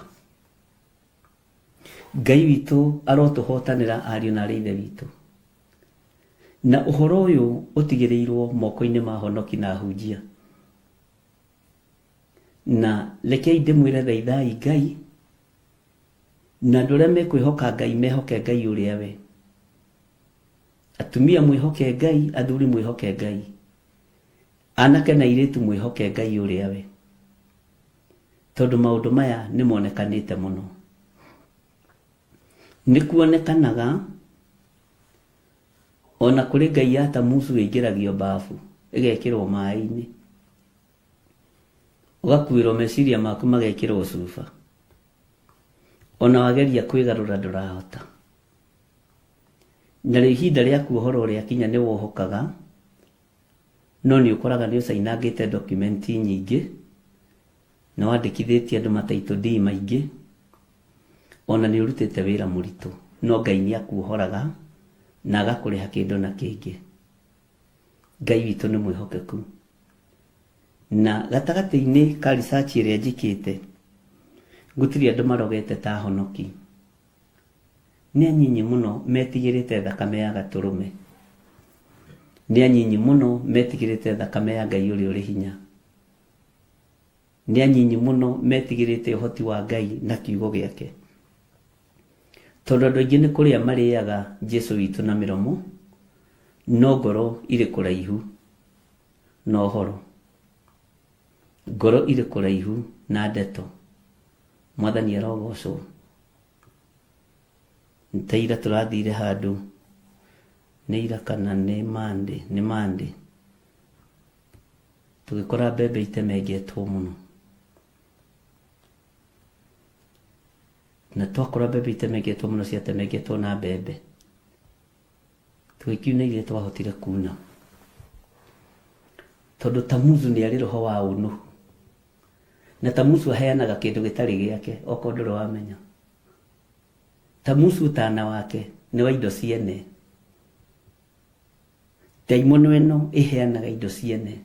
Ngai witũ arotũhotanĩra ariũ na aarĩ a Ithe witũ. Na ũhoro ũyũ ũtigĩrĩirwo moko-inĩ ma ahonoki na ahunjia. Na rekei ndĩmwĩre thaithai Ngai, na andũ arĩa mekwĩhoka Ngai mehoke Ngai ũrĩa we. Atumia mwĩhoke Ngai, athuri mwĩhoke Ngai, anake na airĩtu mwĩhoke Ngai ũrĩa we, tondũ maũndũ maya nĩ monekanĩte mũno. Nĩ kuonekanaga ona kũrĩ Ngai ya Tamuzu ĩingĩragio bafu, ĩgekĩrwo maĩ-inĩ, ũgakuĩrwo meciria maku magekĩrwo cuba, ona wageria kwĩgarũra ndũrahota. Na rĩu ihinda rĩaku ũhoro rĩakinya nĩ wohokaga, no nĩ ũkoraga nĩ ũcainangĩte dokumenti nyingĩ, na wandĩkithĩtie andũ mataitũ ndii maingĩ, ona nĩ ũrutĩte wĩra mũritũ, no Ngai nĩ akuohoraga na agakũrĩha kĩndũ na kĩngĩ. Ngai witũ nĩ mwĩhokeku. Na gatagatĩ-inĩ ka research ĩrĩa njĩkĩte, gũtirĩ andũ marogete ta ahonoki. Nĩ anyinyi mũno metigĩrĩte thakame ya Gatũrũme. Nĩ anyinyi mũno metigĩrĩte thakame ya Ngai ũrĩa ũrĩ hinya. Nĩ anyinyi mũno metigĩrĩte ũhoti wa Ngai na kiugo gĩake. Tondũ andũ aingĩ nĩ kũrĩa marĩaga Jesũ witũ na mĩromo, no ngoro irĩ kũraihu na ũhoro. Ngoro irĩ kũraihu na ndeto. Mwathani arogocwo. Ta ira tũrathire handũ, nĩ ira kana nĩ Monday, tũgĩkora mbembe itemengetwo mũno. Na twakora mbembe itemengetwo mũno, ciatemengetwo na mbembe, tũgĩkiuna iria twahotire kuna, tondũ Tamuzu nĩ arĩ roho wa ũnũhu, na Tamuzu aheanaga kĩndũ gĩtarĩ gĩake, okorwo ndũrĩ wamenya. Tamuzu ũtana wake nĩ wa indo ciene. Daimono ĩno ĩheanaga indo ciene.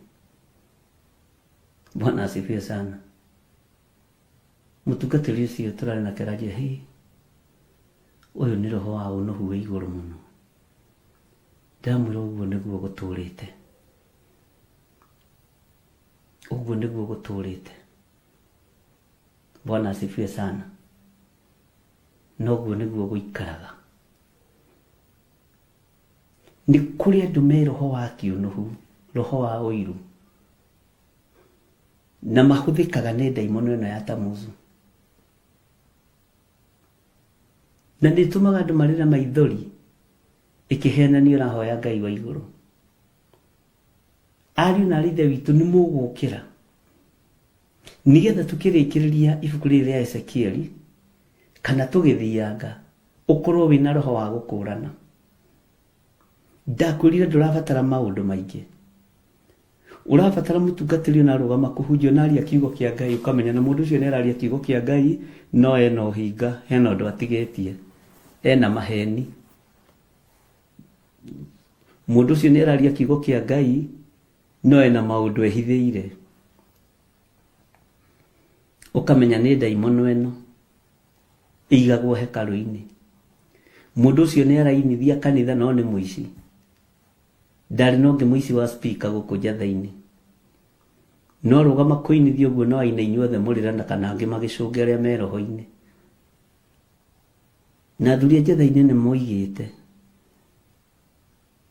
Bwana asifiwe sana. Mũtungatĩri ũcio tũrarĩ nake araria, ũyũ nĩ roho wa ũnũhu wĩ igũrũ mũno. ndamwĩra ũguo nĩguo gũtũrĩte, ũguo nĩguo gũtũrĩte. Bwana asifiwe sana. Noguo nĩguo gũikaraga. Nĩ kũrĩ andũ me roho wa kĩũnũhu, roho wa ũiru, na mahũthĩkaga nĩ ndaimono ĩno ya Tamuzu, na nĩ ĩtũmaga andũ marĩ na maithori ĩkĩheana nĩ ũrahoya Ngai wa igũrũ. Ariũ na arithe witũ nĩ mũgũkĩra nigetha tukĩrĩkĩrĩria ibuku rĩrĩ rĩa Ezekieli kana tũgĩthianga ũkorwo wĩna roho wa gũkũrana. Ndakwĩrire ndũrabatara maũndũ maingĩ, ũrabatara mũtungatĩri ona arũgama kũhunjia na aria kiugo kĩa Ngai, ũkamenya na mũndũ ũcio nĩ araria kiugo kĩa Ngai, no ena ũhinga, hena ũndũ atigĩtie, ena maheni. Mũndũ ũcio nĩ araria kiugo kĩa Ngai, no ena maũndũ ehithĩire, ũkamenya nĩ ndaimono ĩno ĩigagwo hekarũ-inĩ. Mũndũ ũcio nĩ arainithia kanitha, no nĩ mũici. Ndarĩ na ũngĩ mũici wa speaker gũkũ njatha-inĩ, no rũgama kũinithia ũguo, no aina inyuothe mũrĩrana kana angĩ magĩcũnge arĩa me roho-inĩ. Na athuri a njatha-inĩ nĩ moigĩte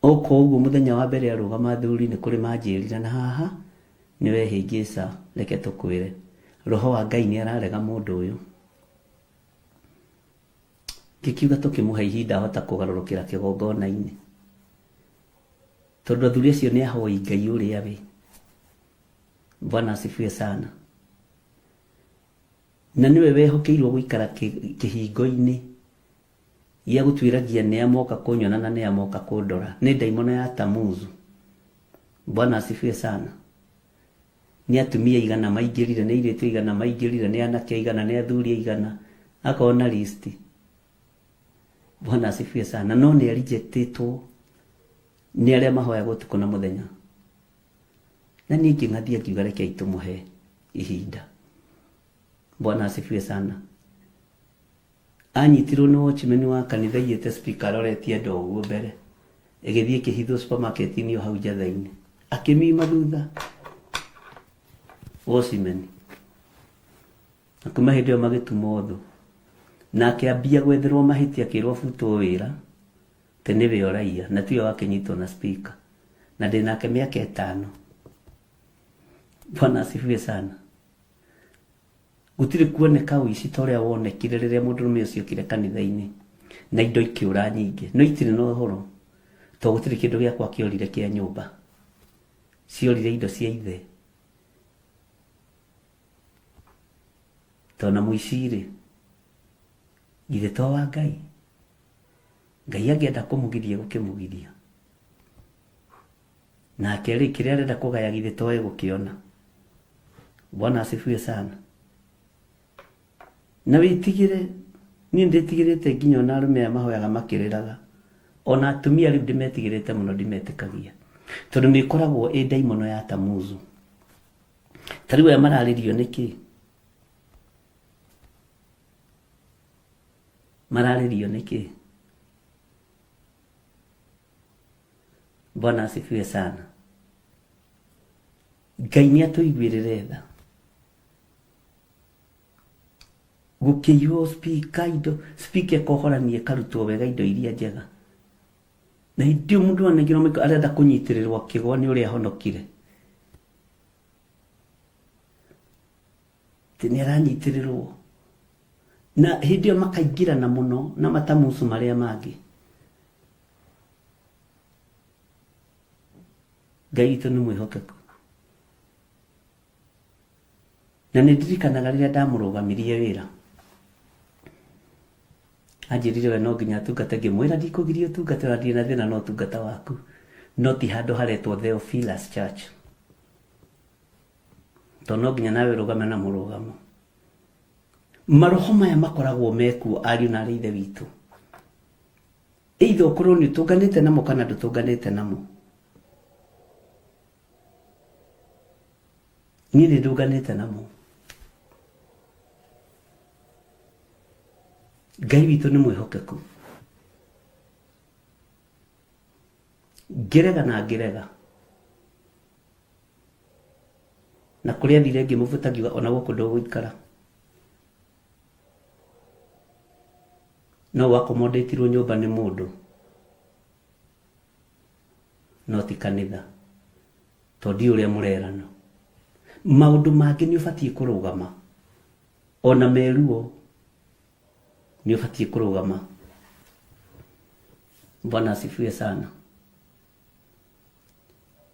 oko ũguo mũthenya wa mbere arũgama athuri nĩ kũrĩ manjĩrire, na haha nĩ wehĩngĩca, reke tũkwĩre roho wa Ngai nĩ ararega mũndũ ũyũ. Ngĩkiuga tũkĩmũhe ihinda ahota kũgarũrũkĩra kĩgongona-inĩ, tondũ athuri acio nĩ ahoi Ngai ũrĩa we. Bwana asifiwe sana. Na niwe wehokeirwo gũikara kĩhingo-inĩ gĩa gũtuĩragia nĩ amoka kũnyona na nĩ amoka kũndora. Nĩ ndaimono ya Tamuzu. Bwana asifiwe sana. Nĩ atumia igana maingĩrire, nĩ airĩtu igana maingĩrire, nĩ anake igana, nĩ athuri igana, akona listi. Bwana asifiwe sana. No nĩ rejectĩtwo nĩ arĩa mahoyagwo ũtukũ na mũthenya. Na niĩ ngĩng'athia ngiuga rekei tũmũhe ihinda. Bwana asifiwe sana. Anyitirwo nĩ watchman wa kanitha iyĩte speaker aroretie andũ ũguo mbere, ĩgĩthiĩ kĩhitho supermarket-inĩ o hau njatha-inĩ, akĩmima thutha watchman. Na kuma hĩndĩ ĩyo magĩtumwo thũ, na akĩambia gwetherwo mahĩtia, akĩrwo butwo wĩra te nĩwe ũraiya, na tiwe wakĩnyitwo na speaker, na ndĩnake mĩaka 5. Bwana asifiwe sana. Gũtirĩ kuoneka ũici ta ũrĩa wonekire rĩrĩa mũndũrũme ũcio okire kanitha-inĩ na indo ikĩũra nyingĩ, no itirĩ na ũhoro, tondũ gũtirĩ kĩndũ gĩakwa kĩorire kĩa nyũmba, ciorire indo cia ithe. Tondũ na mũici-rĩ, githĩ to wa Ngai? Ngai angĩenda kũmũgiria gũkĩmũgiria, nake rĩ kĩrĩa arenda kũgaya githĩ to egũkĩona. Bwana asifiwe sana. Na wĩtigĩre, niĩ ndĩtigĩrĩte nginya ona arũme aya mahoyaga makĩrĩraga, ona atumia rĩu ndĩmetigĩrĩte mũno, ndimetĩkagia, tondũ nĩ ĩkoragwo ĩ ndaimono ya Tamuzu. Ta rĩu aya mararĩrio nĩkĩ? Mararĩrio nĩkĩ? Bwana asifiwe sana. Ngai nĩ atũiguĩrĩre tha. Gũkĩiywo speaker, indo speaker ĩkohoranie ĩkarutwo wega, indo iria njega. Na hĩndĩ ĩyo mũndũ anagĩrwo arenda kũnyitĩrĩrwo akĩgwa nĩ ũrĩa ahonokire. Tĩ nĩ aranyitĩrĩrwo. Na hĩndĩ ĩyo makaingĩrana mũno na Matamuzu marĩa mangĩ. Ngai witũ nĩ mwĩhokeku. Na nĩ ndirikanaga rĩrĩa ndamũrũgamirie wĩra, anjĩrire we no nginya atungate, ngĩmwĩra ndikũgiria ũtungate, na ndirĩ na thĩna na ũtungata waku, no ti handũ haretwo Theophilus Church, tondũ no nginya nawe ũrũgame na mũrũgamo. Maroho maya makoragwo mekuo ariũ na aithe witũ, either ũkorwo nĩ ũtũnganĩte namo kana ndũtũnganĩte namo. Niĩ nĩ ndũnganĩte namo. Ngai witũ nĩ mwĩhokeku. ngĩrega na ngĩrega na kũrĩa thire ngĩmũbuta ngiuga ona gũkũ ndũgũikara no wakomodetirwo nyũmba nĩ mũndũ no ti kanitha tondũ ũrĩa mũrerano maũndũ mangĩ nĩ ũbatiĩ kũrũgama ona meruo nĩ ũbatiĩ kũrũgama. Bwana asifiwe sana.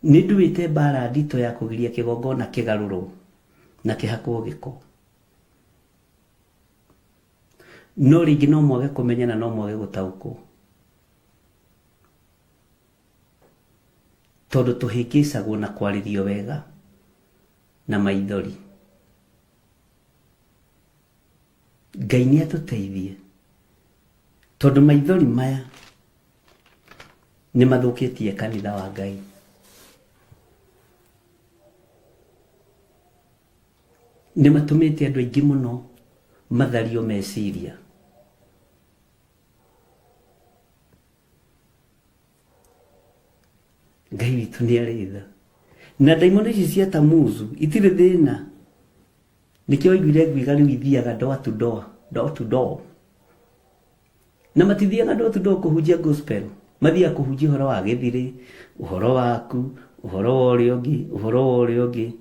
Nĩ nduĩte mbara ndito ya kũgiria kĩgongona kĩgarũrwo na kĩhakwo gĩko, no rĩngĩ no mwage kũmenya na no mwage gũtaũkwo tondũ tũhĩngĩcagwo na kwarĩrio wega na maithori. Ngai nĩ atũteithie tondũ maithori maya nĩ mathũkĩtie kanitha wa Ngai. Nĩ matũmĩte andũ aingĩ mũno mathario meciria. Ngai witũ nĩ arĩ tha na ndaimono ici cia Tamuzu itirĩ thĩna. Nĩkĩo iguire nguiga rĩu ithiaga door to door na matithiaga door to door kũhunjia gospel, mathiaga kũhunjia ũhoro wa gĩthirĩ, ũhoro waku, ũhoro wa ũrĩa ũngĩ, ũhoro wa ũrĩa ũngĩ.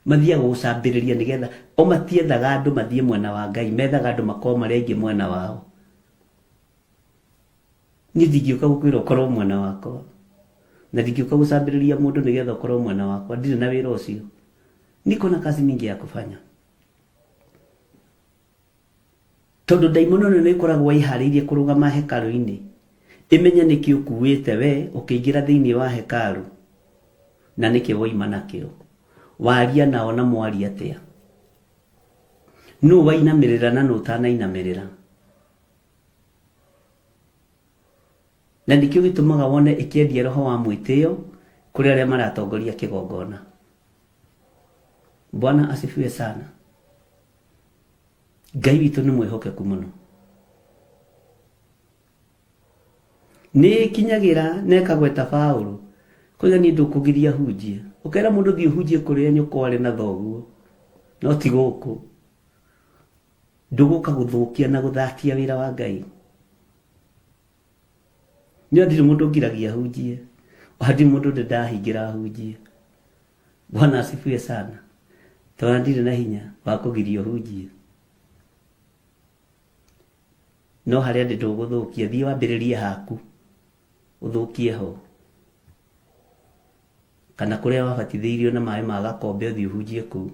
Mathiaga gũcambĩrĩria nĩgetha o matiethaga andũ mathiĩ mwena wa Ngai, methaga andũ makorwo marĩa aingĩ mwena wao. Niĩ ndingĩũka gũkwĩra ũkorwo mwena wakwa na ndingĩũka gũcambĩrĩria mũndũ nĩgetha ũkorwo mwena wakwa, ndirĩ na wĩra ũcio. Niko na kazi mingi ya kufanya. Tondũ ndaimono nĩ ĩkoragwo iharĩirie kũrũgama hekalu-inĩ, ĩmenya nĩkĩ ũkuĩte we ũkĩingĩra thĩinĩ wa hekalu na nĩkĩ woima nakĩo, waria nao na mwaria atĩa, nũ wainamĩrĩra na nũ ũtanainamĩrĩra. Na nĩkĩo gĩtũmaga wone ĩkĩendia roho wa mwĩtĩo kũrĩ arĩa maratongoria kĩgongona. Bwana asifiwe sana. Ngai witũ nĩ mwĩhokeku mũno. Nĩ kinyagĩra nekagweta Paulo kũiga nĩ ndũkũgiria hunjie, ũkera mũndũ thiĩ hunjie kũrĩa nyũkwa arĩ na thoguo, no ti gũkũ. Ndũgũka gũthũkia na gũthakia wĩra wa Ngai. Nĩ ndirĩ mũndũ ngiragia hunjie, hadi mũndũ ndahingĩra hunjie. Bwana asifiwe sana. Tondũ ndirĩ na hinya wa kũgirio hunjie. No harĩa ndĩ ndũgũthũkia, thiĩ wambĩrĩrie haku ũthũkie ho, kana kũrĩa wabatithĩirio na maĩ ma gakombe ũthiĩ ũhunjie kũu.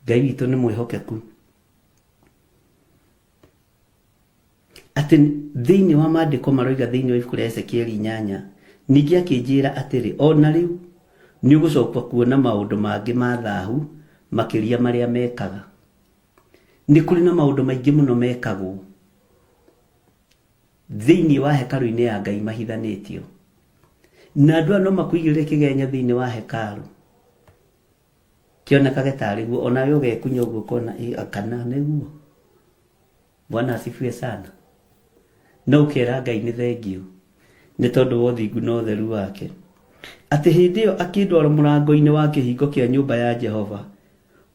Ngai witũ nĩ mwĩhokeku atĩ thĩinĩ wa maandĩko maroiga thĩinĩ wa ibuku rĩa Ezekieli 8, ningĩ akĩnjĩra atĩrĩ, ona rĩu nĩ ũgũcoka kuona maũndũ mangĩ ma thahu makĩria marĩa mekaga. Nĩ kũrĩ na maũndũ maingĩ mũno mekagwo thĩinĩ wa hekalu-inĩ ya Ngai mahithanĩtio, na andũ no makũigĩrĩre kĩgenya thĩinĩ wa hekalu kĩonekage tarĩ guo, ona we ũgekunya ũguo kona kana nĩguo. Bwana asifiwe sana. No ũkera Ngai nĩ thengio nĩ tondũ wa ũthingu na ũtheru wake, atĩ hĩndĩ ĩyo akĩndwara mũrango-inĩ wa kĩhingo kĩa nyũmba ya Jehova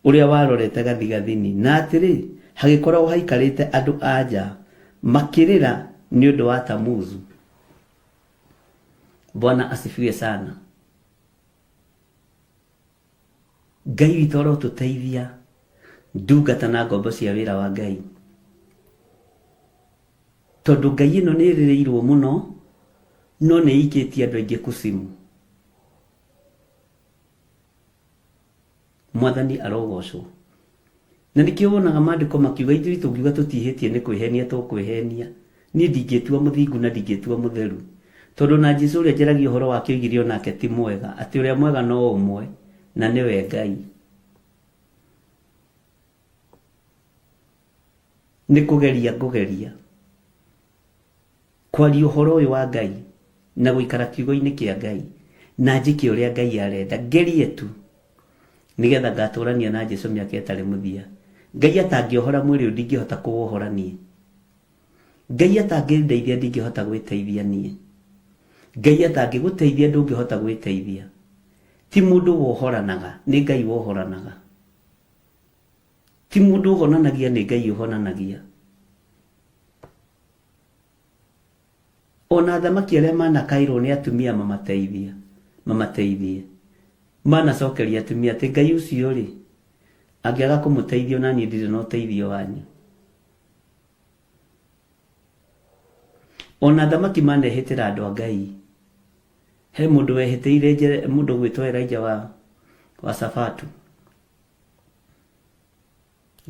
ũrĩa warorete gathigathini, na atĩrĩ hagĩkoragwo haikarĩte andũ anja makĩrĩra nĩ ũndũ wa Tamuzu. Bwana asifiwe sana. Ngai witũ arotũteithia ndungata na ngombo cia wĩra wa Ngai, tondũ Ngai ĩno nĩ ĩrĩrĩirwo mũno, no nĩ ikĩtie andũ aingĩ kusimu. Mwathani arogocwo. Na nĩkĩo wonaga maandĩko makiuga ithuĩ tũngiuga tũtihĩtie nĩ kwĩhenia tũkwĩhenia. Niĩ ndingĩtua mũthingu na ndingĩtua mũtheru, tondũ na Jesũ ũrĩa njaragia ũhoro wake oigire onake ti mwega, atĩ ũrĩa mwega no ũmwe na nĩwe Ngai. Nĩ kũgeria ngũgeria kwaria ũhoro ũyũ wa Ngai na gũikara kiugo-inĩ kĩa Ngai na njĩke ũrĩa Ngai arenda, ngerie tu nĩgetha ngatũrania na Jesũ mĩaka ĩtarĩ mũthia. Ngai atangĩohora mwĩrĩ ndingĩhota kũwohora niĩ. Ngai atangĩndeithia ndingĩhota gwĩteithia niĩ. Ngai atangĩgũteithia ndũngĩhota gwĩteithia. Ti mũndũ wohoranaga, nĩ Ngai wohoranaga. Ti mũndũ ũhonanagia, nĩ Ngai ũhonanagia. Ona thamaki arĩa manakairwo nĩ atumia mamateithie. Manacokeria atumia atĩ Ngai ũcio rĩ, angĩaga kũmũteithia na niĩ ndirĩ na ũteithio wanyu. Ona thamaki manehĩtĩra andũ a Ngai. He mũndũ wehĩtĩire mũndũ gwĩtwo Elijah wa Safatu.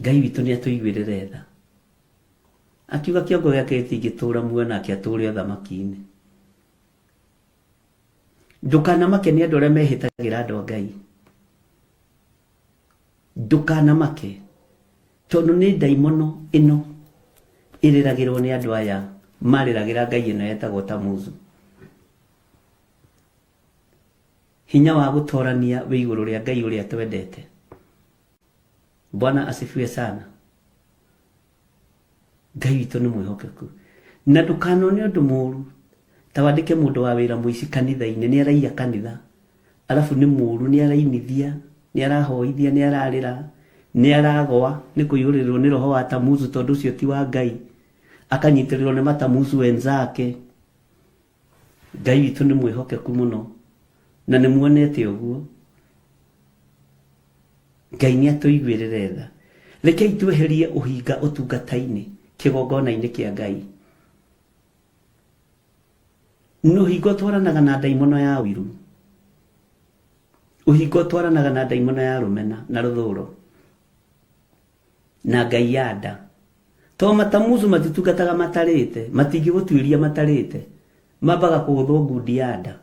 Ngai witũ nĩ atũiguĩrĩre tha. Akiuga kĩongo gĩake gĩtingĩtũũra muoyo nake atũũre o thamaki-inĩ. Ndũkanamake nĩ andũ arĩa mehĩtagĩra andũ a Ngai. Ndũkanamake. Tondũ nĩ ndaimono ĩno ĩrĩragĩrwo nĩ andũ aya marĩragĩra Ngai ĩno yetagwo Tamuzu. Hinya wa gũtorania wĩ igũrũ rĩa Ngai ũrĩa twendete. Bwana asifiwe sana. Ngai witũ nĩ mwĩhokeku. Na ndũkanone ũndũ mũũru. Ta wandĩke mũndũ wa wĩra mũici kanitha-inĩ, nĩ araiya kanitha. Alafu nĩ mũũru, nĩ arainithia, nĩ arahoithia, nĩ ararĩra, nĩ aragwa, nĩ kũiyũrĩrwo nĩ roho wa Tamuzu tondũ ũcio ti wa Ngai. Akanyitĩrĩrwo nĩ matamuzu wenzake. Ngai witũ nĩ mwĩhokeku mũno. Na nĩ muonete ũguo. Ngai nĩ atũiguĩrĩre tha. Rekei tweherie ũhinga ũtungata-inĩ kĩgongona-inĩ kĩa Ngai. Ũhinga ũtwaranaga na ndaimono ya ũiru. Ũhinga ũtwaranaga na ndaimono ya rũmena na rũthũũro. Na Ngai ya nda. To matamuzu matitungataga matarĩte, matingĩgũtuĩria matarĩte. Mambaga kũgũthwo ngundi ya nda.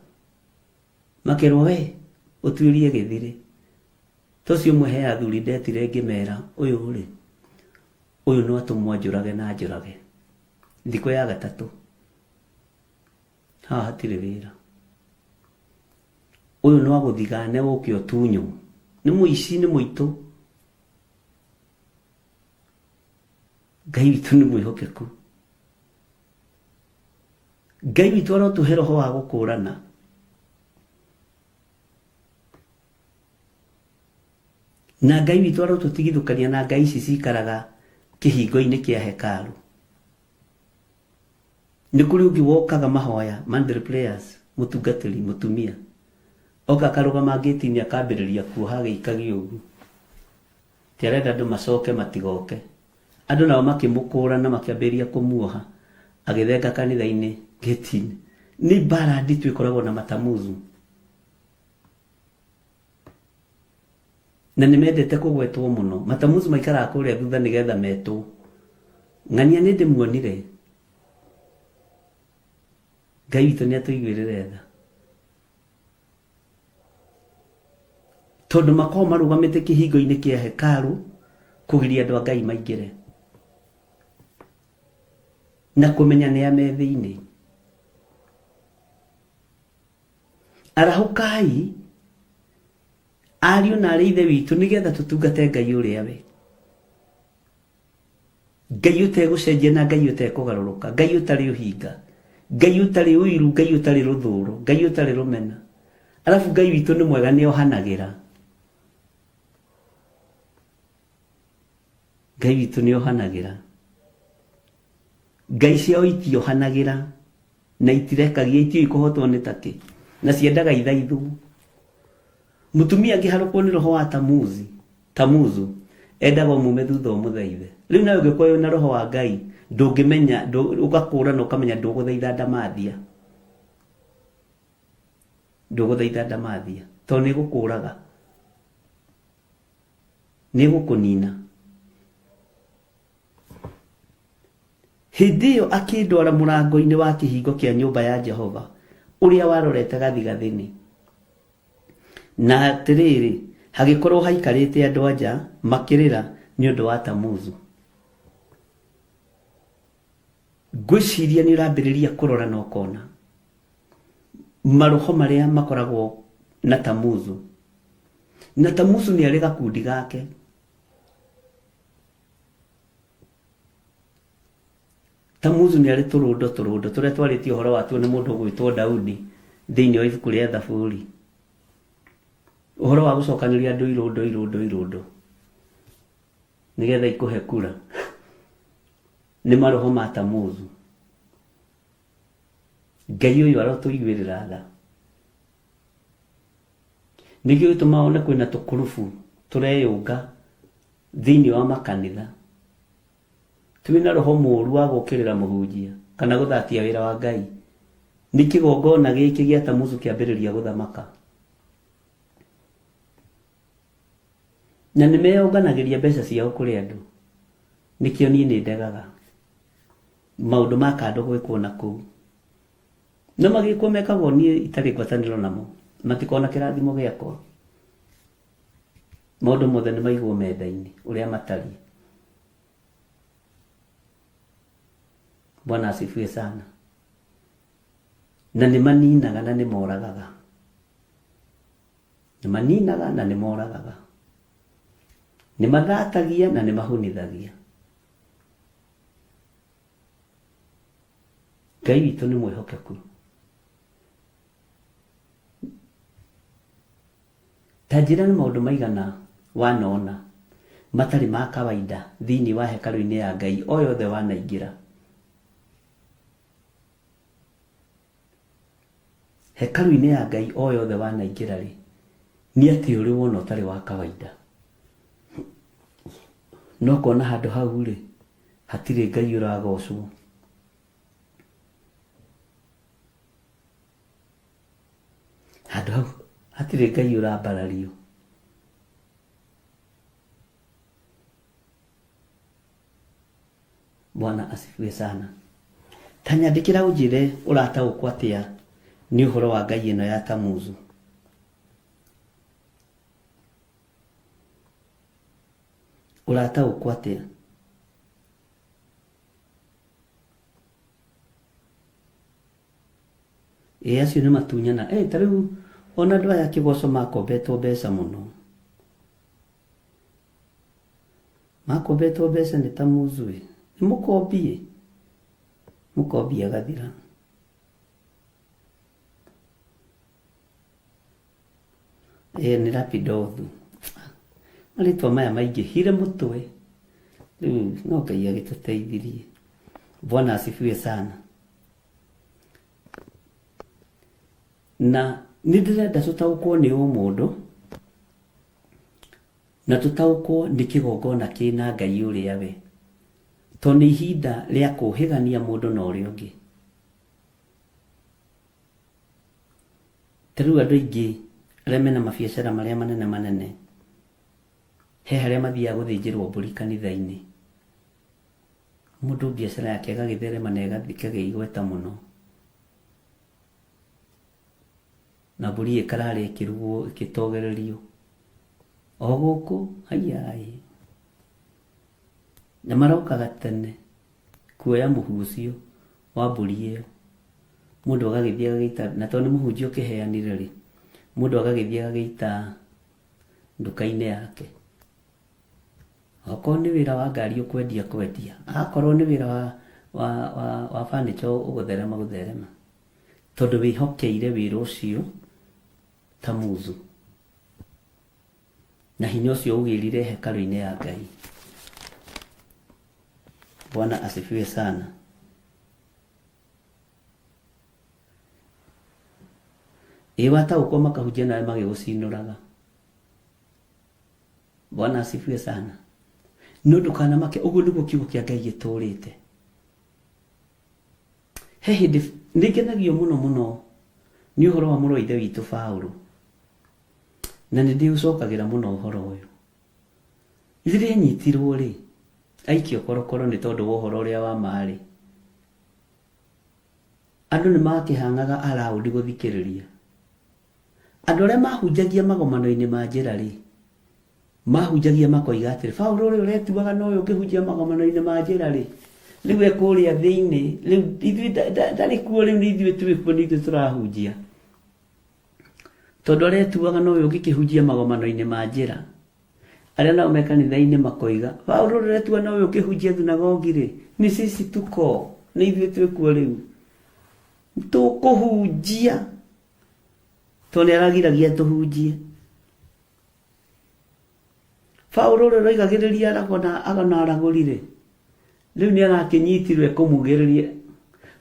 Makerwo we, ũtuĩrie gĩthirĩ. Tocio mwehe athuri ndetire ngĩmera, ũyũ rĩ, ũyũ no atũmwo njũrage na njũrage. Thikũ ya gatatũ. Haha hatirĩ wĩra. Ũyũ no agũthigane ũke ũtunywo. Nĩ mũici, nĩ mũitũ. Ngai witũ nĩ mwĩhokeku. Ngai witũ arotũhe roho wa gũkũũrana. Na Ngai witũ arotũtigithũkania na ngai ici cikaraga kĩhingo-inĩ kĩa hekalu. Nĩ kũrĩ ũngĩ wokaga mahoya, mandry prayers, mũtungatĩri, mũtumia. Oka akarũgama ngĩti-inĩ akambĩrĩria kuoha gĩikagio ũguo. Ti arenda andũ macoke matigoke. Andũ nao makĩmũkũũrana makĩambĩrĩria kũmuoha. Agĩthenga kanitha-inĩ ngĩti-inĩ. Nĩ mbara nditũ ĩkoragwo na matamuzu. Na nĩ mendete kũgwetwo mũno. Matamuzu maikaraga kũrĩa thutha nĩgetha metwo. Ng'ania nĩ ndĩmuonire. Ngai witũ nĩ atũiguĩrĩre tha. Tondũ makoragwo marũgamĩte kĩhingo-inĩ kĩa hekalu kũgiria andũ a Ngai maingĩre. Na kũmenya nĩ a me thĩinĩ. Arahũkai ariũ na arĩ ithe witũ nĩgetha tũtungate Ngai ũrĩa we. Ngai ũtegũcenjia na Ngai ũtekũgarũrũka. Ngai ũtarĩ ũhinga. Ngai ũtarĩ ũiru, Ngai ũtarĩ rũthũũro, Ngai ũtarĩ rũmena. Alafu Ngai witũ nĩ mwega, nĩ ohanagĩra. Ngai witũ nĩ ohanagĩra. Ngai ciao itiohanagĩra na itirekagia, itio ikũhotwo nĩ takĩ. Na ciendaga ithaithũ. Mũtumia angĩharũkwo nĩ roho wa Tamuzu, endaga mume thutha ũmũthaithe. Rĩu nawe ũngĩkorwo na roho wa Ngai, ndũngĩmenya, ũgakũũrana ũkamenya ndũgũthaitha ndamathia. Ndũgũthaitha ndamathia. Tondũ nĩ gũkũũraga. Nĩ gũkũnina. Hĩndĩ ĩyo akĩndwara mũrango-inĩ wa kĩhingo kĩa nyũmba ya Jehova, ũrĩa warorete gathigathini. Na atĩrĩrĩ, hagĩkorwo haikarĩte andũ a nja makĩrĩra nĩ ũndũ wa Tamuzu. Ngwĩciria nĩ ũrambĩrĩria kũrora na ũkona maroho marĩa makoragwo na Tamuzu. Na Tamuzu nĩ arĩ gakundi gake. Tamuzu nĩ arĩ tũrũndo tũrĩa twarĩtio ũhoro watuo nĩ mũndũ gwĩtwo Daudi thĩinĩ wa ibuku rĩa Thaburi. Ũhoro wa gũcokanĩria andũ irũndo nĩgetha ikũhe kura nĩ maroho ma Tamuzu. Ngai ũyũ arotũiguĩrĩra tha. Nĩkĩo gĩtũmaga one kwĩna tũkurubu tũreyũnga thĩinĩ wa makanitha. Twĩna roho mũũru wa gũkĩrĩra mũhunjia kana gũthatia wĩra wa Ngai. Nĩ kĩgongona gĩkĩ gĩa Tamuzu kĩambĩrĩria gũthamaka. Na nĩ meyũnganagĩria mbeca ciao kũrĩ andũ. Nĩkĩo niĩ nĩ ndegaga maũndũ ma kando gwĩkwo na kũu. Na magĩkwo mekagwo niĩ itarĩ ngwatanĩro namo. Matikona kĩrathimo gĩakwa. Maũndũ mothe nĩ maigwo metha-inĩ ũrĩa matariĩ. Bwana asifiwe sana. Na nĩ maninaga na nĩ moragaga. Nĩ maninaga na nĩ moragaga. Nĩ mathatagia na nĩ mahunithagia. Ngai witũ nĩ mwĩhokeku. Ta njĩra nĩ maũndũ maigana wanona matarĩ ma kawaida thĩinĩ wa hekarũ-inĩ ya Ngai o yothe wanaingĩra. Hekarũ-inĩ ya Ngai o yothe wanaingĩra rĩ, nĩ atĩ ũrĩ wona ũtarĩ wa kawaida. No kona handũ hau rĩ, hatirĩ Ngai ũragocwo. Handũ hau hatirĩ Ngai ũrambarario. Bwana asifiwe sana. Ta nyandĩkĩra ũnjĩre ũrataũkwo atĩa nĩ ũhoro wa Ngai ĩno ya Tamuzu. Ũrataũkwo atĩa? Acio nĩ matunyana. Ta rĩu ona andũ aya kĩgoco makombetwo mbeca mũno. Makombetwo mbeca nĩ Tamuzu. Nĩ mũkombie. Mũkombie agathira. Nĩ Lapidothu. Marĩtwa maya maingĩhire mũtwe. Rĩu no Ngai agĩtũteithirie. Bwana asifiwe sana. Na nĩ ndĩrenda tũtaũkwo nĩ mũndũ na tũtaũkwo nĩ kĩgongona kĩna Ngai ũrĩa we. Tondũ nĩ ihinda rĩa kũhĩgania mũndũ na ũrĩa ũngĩ. Ta rĩu andũ aingĩ arĩa mena mabiacara marĩa manene he harĩa mathiaga gũthĩnjĩrwo mbũri kanitha-inĩ. Mũndũ biacara yake agagĩtherema na ĩgathikagĩa igweta mũno. Na mbũri ĩkararĩa ĩkĩrugwo ĩkĩtogererio o gũkũ hayai. Na marokaga tene kuoya mũhu ũcio wa mbũri ĩyo. Mũndũ agagĩthiĩ agagĩita, na tondũ nĩ mũhunjia ũkĩheanire rĩ, mũndũ agagĩthiĩ agagĩita nduka-inĩ yake. Okorwo nĩ wĩra wa ngari ũkwendia. Akorwo nĩ wĩra wa furniture ũgũtherema. Tondũ wĩhokeire wĩra ũcio Tamuzu. Na hinya ũcio ũgĩrire hekarũ-inĩ ya Ngai. Bwana asifiwe sana. Wataũkwo makahunjia nawe magĩgũcinũraga. Bwana asifiwe sana. No ndũkanamake, ũguo nĩguo kiugo kĩa Ngai gĩtũrĩte. He hĩndĩ nĩngenagio mũno nĩ ũhoro wa mũrũ wa ithe witũ Paũlũ. Na nĩ ndĩũcokagĩra mũno ũhoro ũyũ. Rĩrĩa nyitirwo rĩ, aikio korokoro nĩ tondũ wa ũhoro ũrĩa wa marĩ. Andũ nĩ makĩhangaga araũndi gũthikĩrĩria. Andũ arĩa mahunjagia magomano-inĩ ma njĩra rĩ, mahunjagia makoiga atĩrĩ, Paũlũ ũrĩa ũretuaga no ũyũ ũkĩhunjia magomano-inĩ ma njĩra rĩ, rĩu ekũrĩa thĩinĩ, rĩu ithuĩ ndarĩ kuo, rĩu nĩ ithuĩ tũrĩ kuo, nĩ ithuĩ tũrahunjia. Tondũ aretuaga no ũyũ ũngĩkĩhunjia magomano-inĩ ma njĩra. Arĩa nao me kanitha-inĩ makoiga, Paũlũ ũrĩa ũretua no ũyũ ũkĩhunjia thunagogi rĩ, ni sisi tuko. nĩ ithuĩ twĩkuo rĩu tũkũhunjia tondũ nĩ aragiragia tũhunjie. Paulo ũrĩa ũraigagĩrĩria agona aragũrire rĩu nĩ arakĩnyitirwo ekũmugĩrĩria.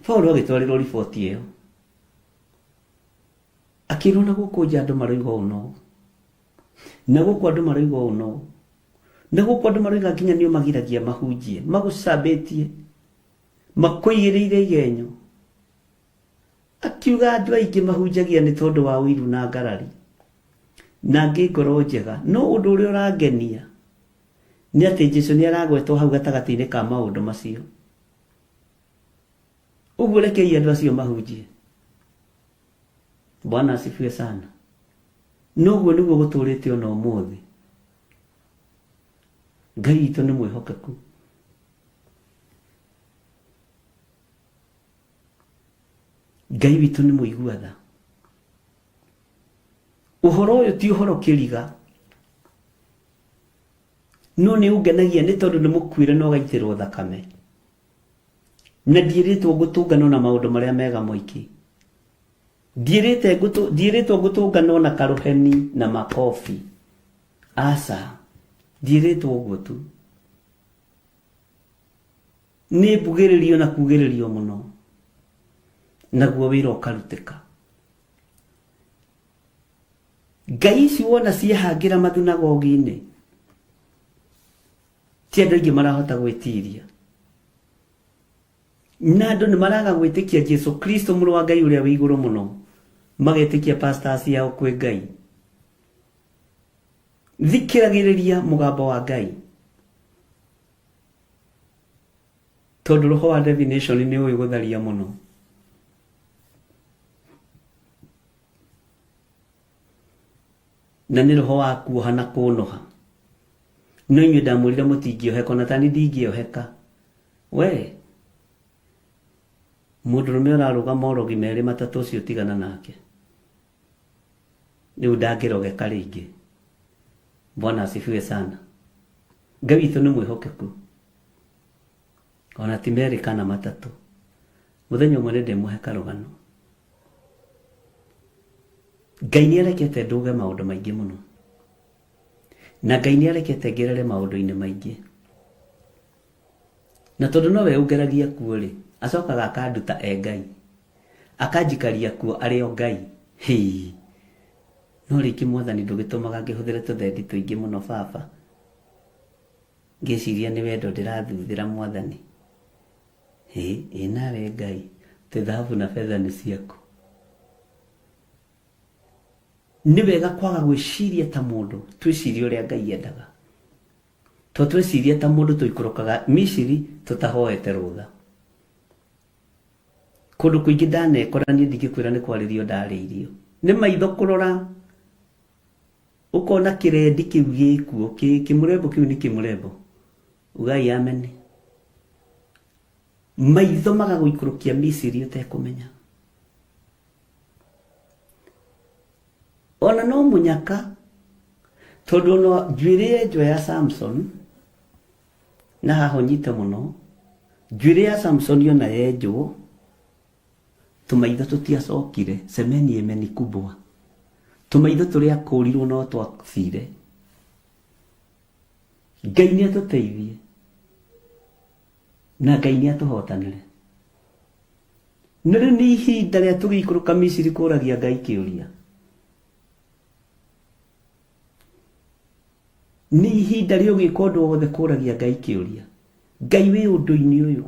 Paulo agĩtwarĩrwo riboti ĩyo akĩrwo na gũkũ nja andũ maroiga ũũ no, na gũkũ andũ maroiga ũũ no, na gũkũ andũ maroiga nginya nĩo magiragia mahunjie, magũcambĩtie, makũigĩrĩire igenyo. Akiuga andũ aingĩ mahunjagia nĩ tondũ wa ũiru na ngarari na angĩ ngoro njega, no ũndũ ũrĩa ũrangenia nĩ atĩ Jesũ nĩ aragwetwo hau gatagatĩ-inĩ ka maũndũ macio. Ũguo rekei andũ acio mahunjie. Bwana asifiwe sana. Noguo nĩguo gũtũrĩte ona ũmũthĩ. Ngai witũ nĩ mwĩhokeku. Ngai witũ nĩ mũigua tha. Ũhoro ũyũ ti ũhoro kĩriga, no nĩ ũngenagia nĩ tondũ nĩ mũkuĩre na ũgaitĩrwo thakame, na ndiĩrĩtwo ngũtũngano na maũndũ marĩa mega moiki. Ndiĩrĩtwo ngũtũngano na karũheni na makobi. Aca, ndiĩrĩtwo ũguo tu. Nĩ mbugĩrĩrio na kugĩrĩrio mũno, naguo wĩra ũkarutĩka. Ngai ici wona ciehangĩra mathunagogi-inĩ, ti andũ aingĩ marahota gwĩtiria, na andũ nĩ maraga gwĩtĩkia Jesũ Kristo mũrũ wa Ngai ũrĩa wĩ igũrũ mũno, magetĩkia pastors yao kwĩ Ngai. Thikĩragĩrĩria mũgambo wa Ngai, tondũ roho wa divination nĩ ũĩ gũtharia mũno. Na nĩ roho wa kuoha na kũnoha. No inyuĩ ndamwĩrire mũtingĩoheka, na tani ndingĩoheka. We mũndũrũme ũrarũgama orogi merĩ matatũ ũcio tigana nake, rĩu ndangĩrogeka rĩngĩ. Bwana asifiwe sana. Ngai witũ nĩ mwĩhokeku, ona ti merĩ kana matatũ. Mũthenya ũmwe nĩ ndĩmũhe karũgano. Ngai nĩ arekete nduge maũndũ maingĩ mũno, na Ngai nĩ arekete ngerere maũndũ-inĩ maingĩ, na tondũ nowe ũngeragia kuo rĩ, acokaga akanduta Ngai, akanjikaria kuo arĩ o Ngai. Hĩ, no rĩngĩ Mwathani ndũgĩtũmaga ngĩhũthĩre tũthendi tũingĩ mũno baba, ngĩciria nĩ wendo ndĩrathuthĩra Mwathani. Hĩ, nawe Ngai, tĩ thahabu na betha nĩ ciaku. Nĩ wega kwaga gwĩciria ta mũndũ, twĩcirie ũrĩa Ngai endaga. To twĩcirie ta mũndũ tũikũrũkaga Misiri tũtahoete rũtha. Kũndũ kũingĩ ndanekora niĩ ndingĩkwĩra nĩ kwarĩrio ndarĩirio. Nĩ maitho kũrora, ũkona kĩrendi kĩu gĩkuo, kĩmũrembo kĩu nĩ kĩmũrembo. Ugai ameni. Maitho magagũikũrũkia Misiri ũtekũmenya. Ona no mũnyaka, tondũ no njuĩrĩ njoya ya Samson, na haho nyite mũno, njuĩrĩ ya Samson yona yenjwo, tũmaitho tũtiacokire, semeni emeni kubwa. Tũmaitho tũrĩa kũrirwo no twathire. Ngai nĩ atũteithie, na Ngai nĩ atũhotanĩre. Na rĩu nĩ ihinda rĩa tũgĩikũrũka Misiri kũũragia Ngai kĩũria. Nĩ ihinda rĩa ũgĩka ũndũ wothe kũũragia Ngai kĩũria. Ngai wĩ ũndũ-inĩ ũyũ,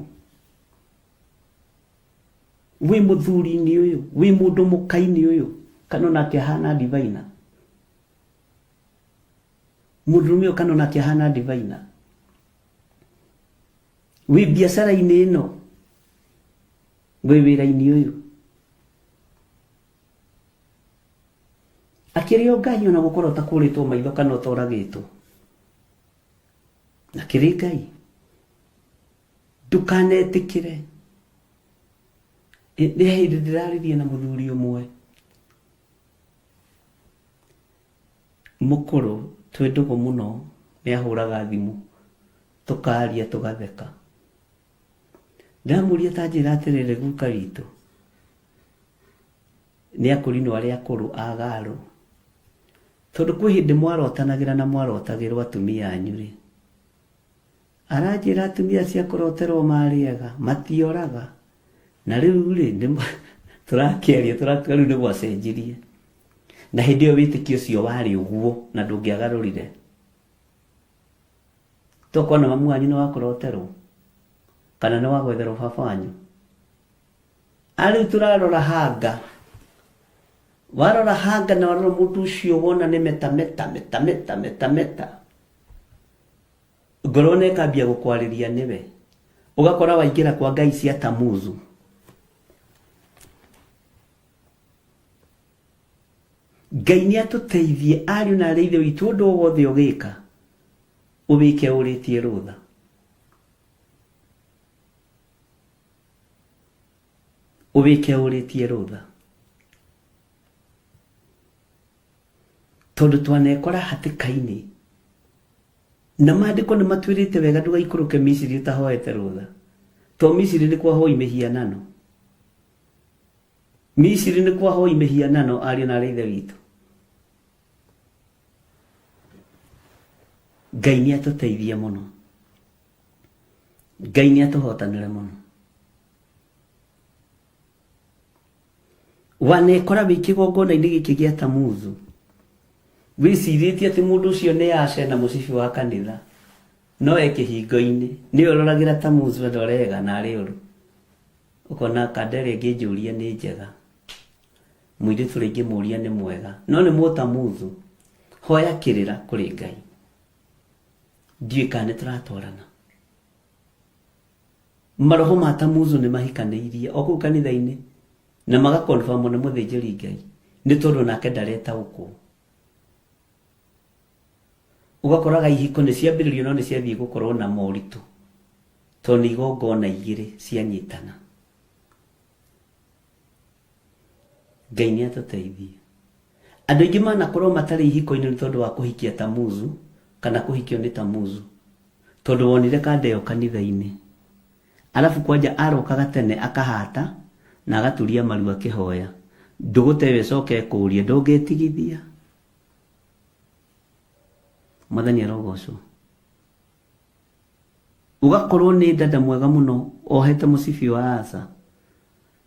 wĩ mũthuri-inĩ ũyũ, wĩ mũndũ mũka-inĩ ũyũ, kana onake ahana ndivaina. Mũndũrũme ũyũ kana onake ahana ndivaina. Wĩ biacara-inĩ ĩno, wĩ wĩra-inĩ ũyũ. Akĩrĩ o Ngai ona gũkorwo ũtakũrĩtwo maitho kana ũtoragĩtwo. Na kĩrĩ Ngai, ndũkanetĩkĩre. Nĩ hĩndĩ ndĩrarĩria na mũthuri ũmwe mũkũrũ, twĩ ndũgũ mũno, nĩ ahũraga thimũ, tũkaria tũgatheka. ndamuria tanjira atirire guka witũ nĩ akũrinwo arĩa akũrũ agarũ tondũ kwĩ hĩndĩ mwarotanagĩra na mwarotagĩrwo atumia anyu rĩ aranjĩra atumia cia kũroterwo marĩega matioraga na rĩu rĩ tũrakĩaria tũratuga rĩu nĩ gwacenjirie na hĩndĩ ĩyo wĩtĩkio ũcio warĩ ũguo na ndũngĩagarũrire tokona mamu wanyu nĩ wakũroterwo kana nĩ wagwetherwo baba wanyu arĩu tũrarora hanga warora hanga na warora mũndũ ũcio wona nĩ meta ngoro nĩ ĩkambia gũkwarĩria nĩwe ũgakora waingĩra kwa ngai cia Tamuzu Ngai nĩ atũteithie ariũ na arĩ ithe witũ ũndũ wothe ũgĩka ũwĩke ũrĩtie rũtha ũwĩke ũrĩtie rũtha tondũ twanekora hatĩka-inĩ na maandĩko nĩ matwĩrĩte wega ndũgaikũrũke Misiri ũtahoete rũtha to Misiri nĩ kwahoi mĩhianano Misiri nĩ kwahoi mĩhianano ariũ na arĩ ithe witũ Ngai nĩ atũteithie mũno Ngai nĩ atũhotanĩre mũno wanekora wĩ kĩgongona-inĩ gĩkĩ gĩa Tamuzu wĩcirĩtie atĩ mũndũ ũcio nĩ acena mũcibi wa kanitha no kĩhingo-inĩ nĩ ũroragĩra Tamuzu ndorega na arĩ ũru ũkona kandere ngĩnjũria nĩ njega mũirĩtu rĩngĩ mũria nĩ mwega no nĩ Mũtamuzu hoya kĩrĩra kũrĩ Ngai ndiũĩ kana nĩ tũratwarana maroho ma Tamuzu nĩ mahikanĩirie o kũu kanitha-inĩ na magakonfirmwo nĩ mũthĩnjĩri Ngai nĩ tondũ nake ndaretaũkwo ũgakoraga ihiko nĩ ciambĩrĩrio no nĩ ciathiĩ gũkorwo na moritũ tondũ nĩ igongona igĩrĩ cianyitana Ngai nĩ atũteithie andũ aingĩ manakorwo matarĩ ihiko-inĩ nĩ tondũ wa kũhikia Tamuzu kana kũhikio nĩ Tamuzu tondũ wonire kandeo kanitha-inĩ alafu kwanja arokaga tene akahata na agaturia maru akĩhoya ndũgũtewe coke kũũria ndũngĩtigithia Mwathani arogocwo ugakorwo nĩ dada mwega mũno ohete mũcibi wa Asa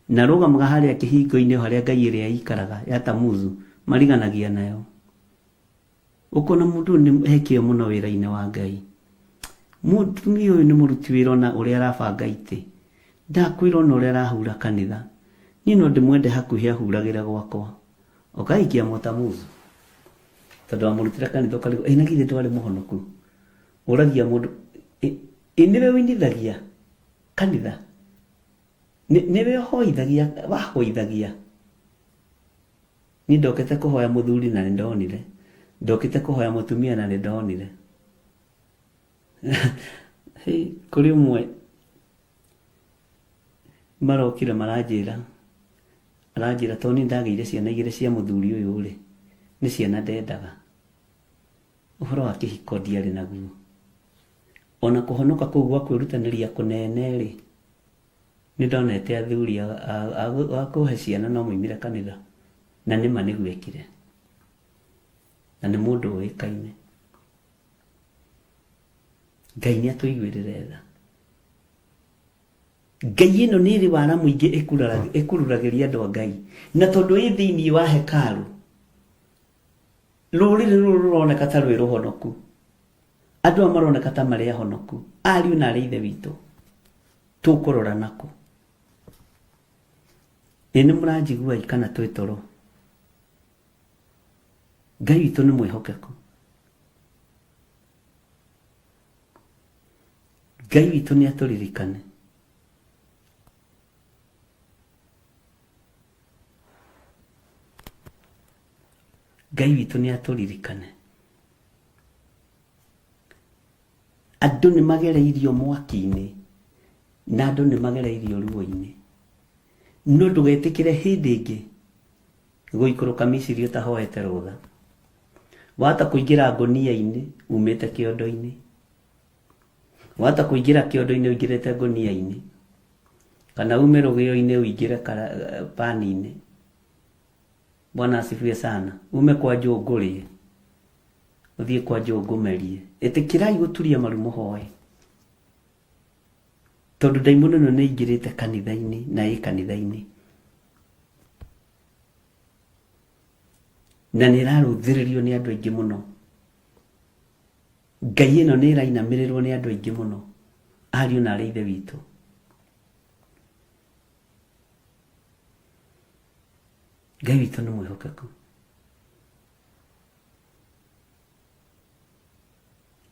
na rũgamaga harĩa kĩhingo-inĩ harĩa Ngai ĩrĩa ikaraga ya Tamuzu mariganagia nayo ukona mũndũ nĩ hekio mũno wĩra-inĩ wa Ngai mũtumia ũyũ nĩ mũruti wĩra ona ũrĩa arabanga itĩ ndakwĩra ona ũrĩa arahura kanitha niĩ no ndĩmwende hakuhĩ ahuragĩra gwakwa ũkaikia Mũtamuzu tondũ amũrutĩra kanitha ũkarigwo ĩna githĩ ndwarĩ mũhonoku ũragia mũndũ nĩwe wĩnithagia kanitha nĩwe hoithagia wahoithagia niĩ ndokĩte kũhoya mũthuri na nĩ ndonire ndokĩte kũhoya mũtumia na nĩ ndonire kũrĩ ũmwe marokire aranjĩra tondũ nĩ ndagĩire ciana igĩrĩ cia mũthuri ũyũ rĩ nĩ ciana ndendaga ũhoro wa kĩhiko ndiarĩ naguo ona kũhonoka kũu gwa kwĩrutanĩria kũnene rĩ nĩ ndonete athuri a kũhe ciana no moimire kanitha na nĩma nĩ gwekire na nĩ mũndũ ũĩkaine Ngai nĩ atũiguĩrĩre tha Ngai ĩno nĩ ĩrĩ wara mũingĩ ĩkururagĩria andũ a Ngai na tondũ ĩ thĩinĩ wa hekalu rũrĩrĩ rũrũ rũroneka ta rwĩ rũhonoku andũ a maroneka ta marĩ ahonoku ariũ na arĩ ithe witũ tũkũrora nako nĩ mũranjigua kana twĩ toro Ngai witũ nĩ mwĩhokeku Ngai witũ nĩ atũririkane Ngai witũ nĩ atũririkane andũ nĩ magereirio mwaki-inĩ na andũ nĩ magereirio ruo-inĩ no ndũgetĩkĩre hĩndĩ ĩngĩ gũikũrũka Misiri ũtahoete rũtha wata kũingĩra ngũnia-inĩ umĩte kĩondo-inĩ wata kũingĩra kĩondo-inĩ ũingĩrĩte ngũnia-inĩ kana ume rũgĩo-inĩ ũingĩre pani-inĩ. Bwana asifiwe sana. Ume kwa njũngũrĩe, ũthiĩ kwa njũngũmerie. Ĩtĩkĩrai gũturia maru mũhoe, tondũ ndaimono ĩno nĩ ingĩrĩte kanitha-inĩ na ĩ kanitha-inĩ, na nĩ ĩrarũthĩrĩrio nĩ andũ aingĩ mũno. Ngai ĩno nĩ ĩrainamĩrĩrwo nĩ andũ aingĩ mũno, ariũ na arĩ ithe witũ. Ngai witũ nĩ mwĩhokeku.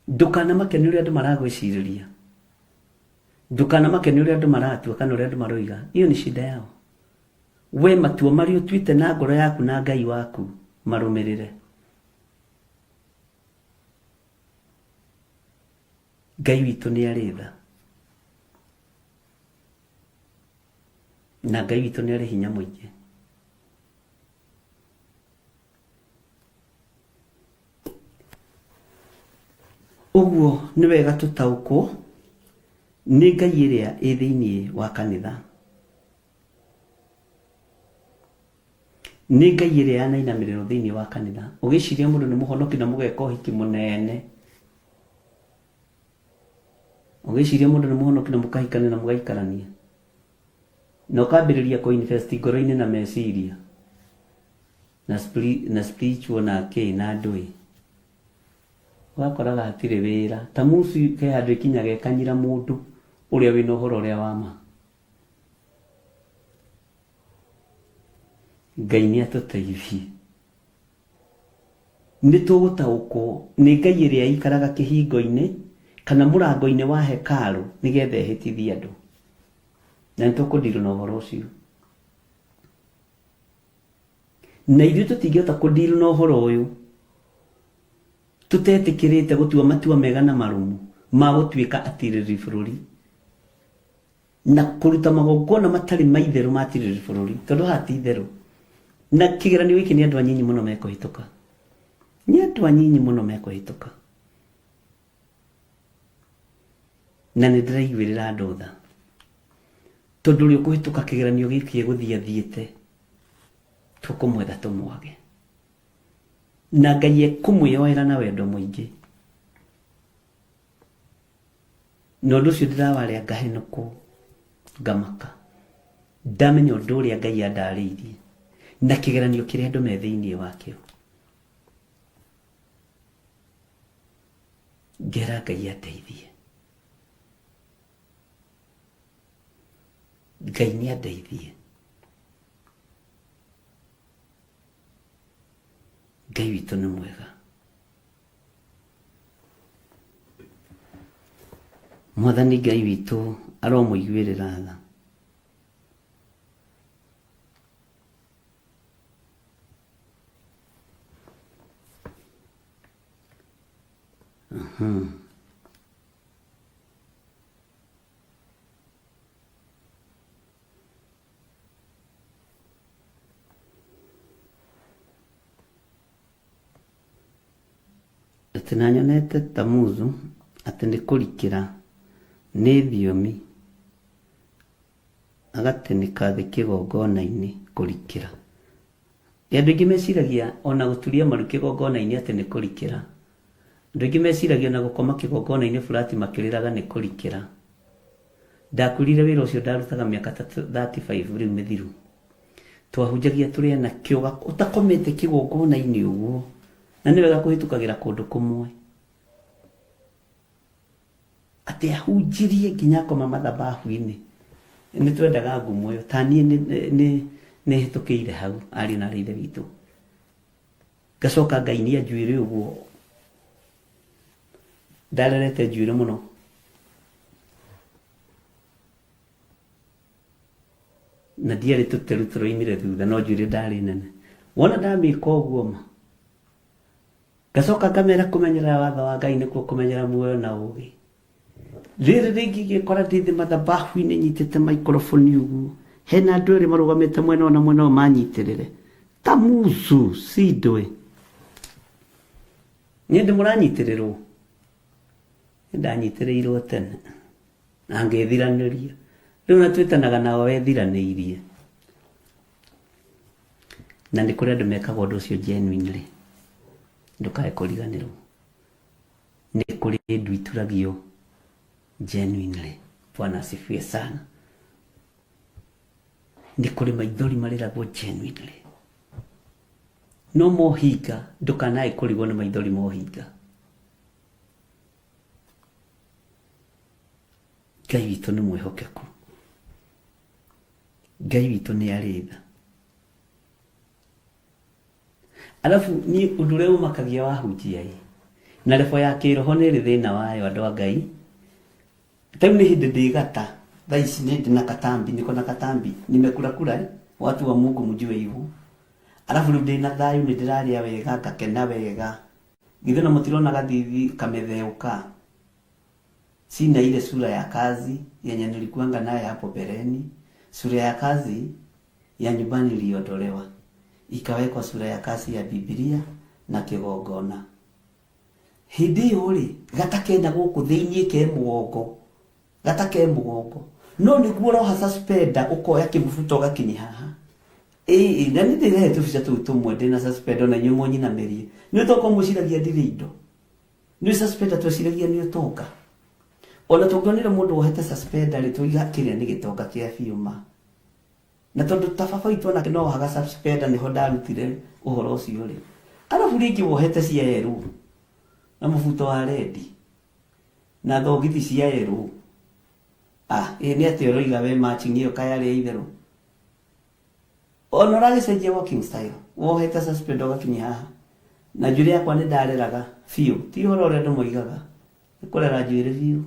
Ndũkanamake nĩ ũrĩa andũ maragwĩcirĩria, ndũkanamake nĩ ũrĩa andũ maratua kana ũrĩa andũ maroiga. Iyo nĩ shida yao. We matua marĩa ũtuĩte na ngoro yaku na Ngai waku marũmĩrĩre. Ngai witũ nĩ arĩ tha, na Ngai witũ nĩ arĩ hinya mũingĩ. Ũguo nĩ wega tũtaũkwo nĩ Ngai ĩrĩa ĩ thĩinĩ wa kanitha, nĩ Ngai ĩrĩa yanainamĩrĩrwo thĩinĩ wa kanitha. Ũgĩciria mũndũ nĩ mũhonoki na mũgeka ũhiki mũnene, ũgĩciria mũndũ nĩ mũhonoki na mũkahikania na mũgaikarania, na ũkambĩrĩria kũ-invest ngoro-inĩ na meciria na spiritual na kĩ na ndũĩ, ũgakoraga hatirĩ wĩra. Ta muci ke handũ ikinyaga ekanyira mũndũ ũrĩa wĩna ũhoro ũrĩa wa ma. Ngai nĩ atũteithie. Nĩ tũgũtaũkwo nĩ Ngai ĩrĩa aikaraga kĩhingo-inĩ kana mũrango-inĩ wa hekarũ nĩgetha ehĩtithie andũ, na nĩ tũkũndirwo na ũhoro ũcio. Na ithuĩ tũtingĩhota kũndirwo na ũhoro ũyũ tũtetĩkĩrĩte gũtua matua mega na marũmu ma gũtuĩka atirĩrĩ bũrũri na kũruta magongona matarĩ maitherũ matirĩrĩ bũrũri, tondũ hati itherũ. Na kĩgeranio gĩkĩ nĩ andũ anyinyi mũno mekũhĩtũka, nĩ andũ anyinyi mũno mekũhĩtũka, na nĩ ndĩraiguĩrĩra andũ tha, tondũ ũrĩa ũkũhĩtũka kĩgeranio gĩkĩ gũthiĩ athiĩte tũkũmwetha tũmwage, na Ngai ekũmwĩyoera na wendo mũingĩ. Na ũndũ ũcio ndĩrawarĩa ngahenũkwo ngamaka, ndamenya ũndũ ũrĩa Ngai andarĩirie na kĩgeranio kĩrĩa andũ me thĩinĩ wakĩo. Ngera Ngai ateithie, Ngai nĩ andeithie. Ngai witũ nĩ mwega. Mwathani Ngai witũ aromũiguĩrĩra tha. Atĩ na nyonete Tamuzu atĩ nĩ kũrikĩra nĩ thiomi agatĩnĩka thĩ kĩgongona-inĩ kũrikĩra. Andũ aingĩ meciragia ona gũturia maru kĩgongona-inĩ atĩ nĩ kũrikĩra. Andũ aingĩ meciragia ona gũkoma kĩgongona-inĩ burati makĩrĩraga nĩ kũrikĩra. Ndakurire wĩra ũcio ndarutaga mĩaka 35 rĩu mĩthiru. Twahunjagia tũrĩ na kĩoga ũtakomete kĩgongona-inĩ ũguo, na nĩ wega kũhĩtũkagĩra kũndũ kũmwe. Atĩ ahunjirie nginya akoma mathabahu-inĩ. Nĩ twendaga ngumo ĩyo, ta niĩ nĩ hĩtũkĩire hau ariũ na arĩ ithe witũ. Ngacoka ngainia njuĩrĩ ũguo. Ndarerete njuĩrĩ mũno. Na ndiarĩ tũteru tũroimire thutha, no njuĩrĩ ndarĩ nene. Wona ndamĩka ũguo ma, ngacoka ngamera kũmenyerera watho wa Ngai nĩkuo kũmenyera muoyo na ũũgĩ. Rĩrĩ rĩngĩ ngĩkora ndĩ thĩ mathabahu-inĩ nyitĩte maikroboni ũguo, hena andũ erĩ marũgamĩte mwena na mwena manyitĩrĩre. Tamuzu si ndũĩ, nĩ ndĩ mũranyitĩrĩrwo. Nĩ ndanyitĩrĩirwo tene na ngĩthiranĩria, Rĩu na twĩtanaga nao wethiranĩirie. Na nĩ kũrĩ andũ mekaga ũndũ ũcio genuinely. Ndũkae kũriganĩrwo. Nĩ kũrĩ ndũ ituragio genuinely. Bwana asifiwe sana. Nĩ kũrĩ maithori marĩragwo genuinely. No mohinga, ndũkanae kũrigwo nĩ maithori mohinga. Ngai witũ nĩ mwĩhokeku. Ngai witũ nĩ arĩ tha. Alafu ni ũndũ ũrĩa ũmakagia wahunjia na lebo ya kĩroho nĩ ĩrĩ thĩna wayo andũ a Ngai. Tau ni hĩndĩ ndĩ gata, thaa ici nĩ ndĩ na katambi, niko na katambi, nimekula watu wa Mungu mjue hivyo. Alafu rĩu ndĩ na thayũ nĩ ndĩrarĩa wega, ngakena wega. Githĩ na mũtirona gathithi kametheuka. Sina ile sura ya kazi yenye nilikuanga naye hapo bereni. Sura ya kazi ya nyumbani iliondolewa. Ikawekwa sura ya kazi ya Biblia na kĩgongona. Hĩndĩ ĩyo rĩ, gatakenda gũkũ thĩinĩ ke mũgongo. Gatake mũgongo. No nĩguo roha suspender ũkoya kĩbuto gakinyi haha. Na nĩ ndĩrehe tũbica tũu tũmwe ndĩ na suspender na inyuĩ mũnyinamĩrie. Nĩ ũtoka mũciragia ndirĩ indo. Nĩ suspender twĩciragia nĩ ũtoka. Ona tũngĩonire mũndũ wohete suspender rĩ tũiga kĩrĩa nĩ gĩtoka kĩa fiuma. Na tondũ tababa itũ onake no haga suspender nĩho ndarutire ũhoro ũcio rĩ. Alafu rĩngĩ wohete cia yerũ na mũbuto wa redi na thogithi cia yerũ. Nĩ atĩ ũroiga we matching ĩyo kaya rĩ itherũ. Ona ũragĩcenjia walking style. Wohete suspender gakinya haha. Na njuĩrĩ yakwa nĩ ndareraga biũ. Ti ũhoro ũrĩa andũ moigaga. Nĩ kũrera njuĩrĩ biũ.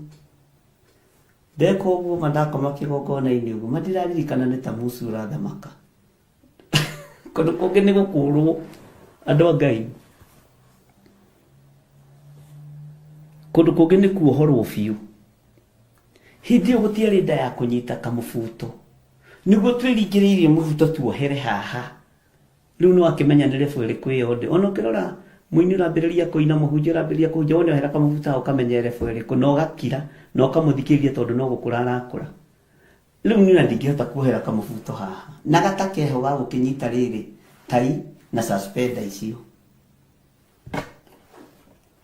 Ndeka ũguo mandakoma kĩgongona-inĩ ũguo. Mandiraririkana nĩ ta musu ũrathamaka. Kũndũ kũngĩ nĩ gũkũrwo andũ a Ngai. Kũndũ kũngĩ nĩ kuohorwo biũ. Hĩndĩ ĩyo gũtiarĩ nda ya kũnyita kamũbuto. Nĩguo twĩringĩrĩirie mũbuto tuohere haha. Rĩu no akĩmenya nĩ rebu ĩrĩkũ ĩyo. Ona ũkĩrora mũini ũrambĩrĩria kũina, mũhunjia ũrambĩrĩria kũhunjia, wone ohera kamũbuto hau ũkamenya rebu ĩrĩkũ na ũgakira na ũkamũthikĩrĩria tondũ no gũkũra arakũra. Rĩu niĩ ndingĩhota kuohera kamũbuto haha. Na gatakeho ga gũkĩnyita rĩrĩ tai na suspender icio.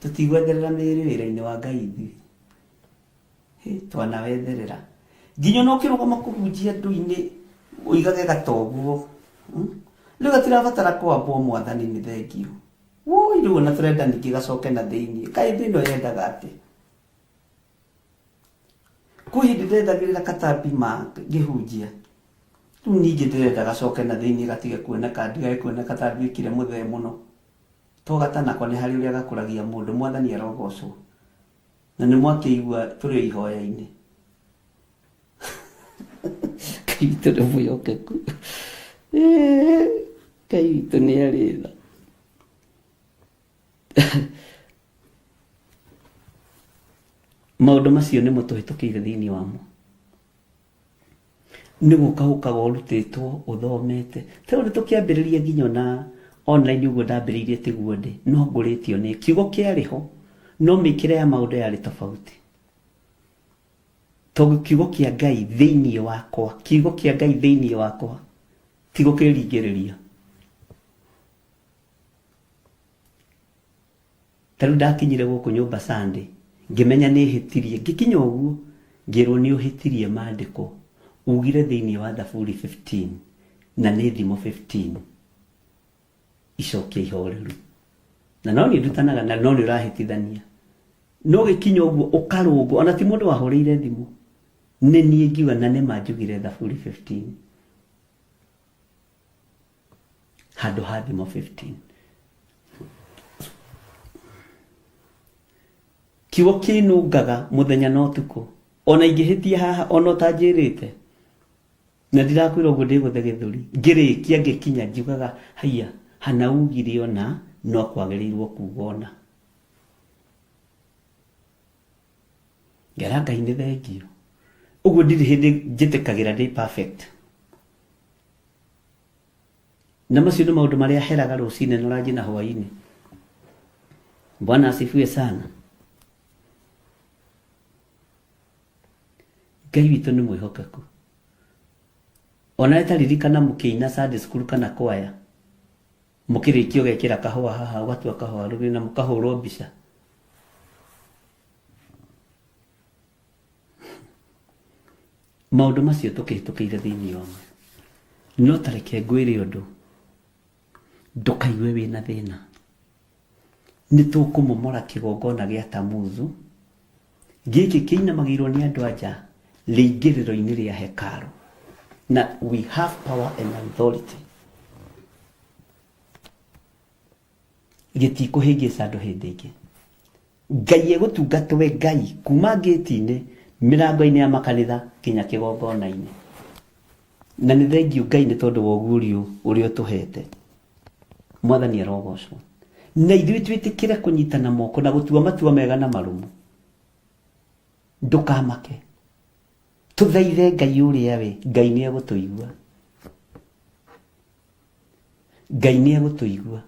Tũtigwenderera mĩĩrĩ wĩra-inĩ wa Ngai ithuĩ. Twanawetherera. Nginya no kĩrũgama kũhunjia andũ-inĩ ũigage gatoguo. Rĩu gatirabatara kwambwo mwathani nĩ thengio. Woi rĩu ona tũrenda ningĩ gacoke na thĩinĩ. Kaĩ thĩno yendaga atĩ. Kwĩ hĩndĩ ndendagĩrĩra katambi ma ngĩhunjia. Rĩu ningĩ ndĩrenda gacoke na thĩinĩ gatige kuoneka, ndigage kuoneka ta nduĩkire mũthee mũno. To gatanako nĩ harĩ ũrĩa gakũragia mũndũ, mwathani arogocwo. Na nĩ mwakĩigua tũrĩ ihoya-inĩ. Ngai witũ nĩ mwĩhokeku. Ngai witũ nĩ arĩ tha. Maũndũ macio nĩmo tũhĩtũkĩire thĩinĩ wamo. Nĩ gũka ũkaga ũrutĩtwo ũthomete. Rĩu nĩ tũkĩambĩrĩria nginya na online ũguo ndambĩrĩirie tiguo ndĩ. No ngũrĩtio nĩ kiugo kĩarĩho. No mĩkĩre ya maũndũ yarĩ tofauti. Tondũ kiugo kĩa Ngai thĩinĩ wakwa, kiugo kĩa Ngai thĩinĩ wakwa ti gũkĩringĩrĩria. Tarĩu ndakinyire gũkũ nyũmba Sunday, ngĩmenya nĩ hĩtirie, ngĩkinya ũguo ngĩrwo nĩ ũhĩtirie maandĩko. Ugire thĩinĩ wa Thaburi 15 na nĩ thimo 15. Icokia ihoreru. Na no nĩ ndutanaga na no nĩ ũrahĩtithania. No gĩkinya ũguo ũkarũngwo, ona ti mũndũ wahũrĩire thimũ. Nĩ niĩ ngiuga na nĩ manjugire Thaburi 15. Handũ ha thimo 15. Kiugo kĩnungaga mũthenya na ũtukũ. Ona ingĩhĩtia haha ona ũtanjĩrĩte. Na ndirakwĩra ũguo ndĩgũthe gĩthũri. Ngĩrĩkia ngĩkinya ngiugaga haiya hana ugire ona no kwagĩrĩirwo kuuga ona. Ngera Ngai nĩ thengio. Ũguo ndirĩ hĩndĩ njĩtĩkagĩra ndĩ perfect. Na macio nĩ maũndũ marĩa heraga rũcinĩ na ranji na hwaĩ-inĩ. Bwana asifiwe sana. Ngai witũ nĩ mwĩhokeku. ona etaririkana mukiina Sunday school kana kwaya mukirikio gekira kahua haha ugatua kahua rugi na mukahurwo mbica maundu macio tukihitukiire thiini wamo no tareke ngwire undu ndukaigue wina thina ni tukumomora kigongona gia Tamuzu giki kiinamagirwo ni andu anja riingiriro-ini ria hekalu na we have power and authority gitikuhingica andu hindi ingi ngai egutungatwe ngai kuma ngiti-ini mirango-ini ya makanitha kinya kigongona-ini na ni thengiu ngai ni tondu wa ugurio uria tuhete mwathani arogocwo na ithuĩ twĩtĩkĩre kũnyitana moko na gũtua matua mega na marumu ndukamake tuthaithe ngai ũrĩa we ngai nĩ egũtũigua ngai nĩ egũtũigua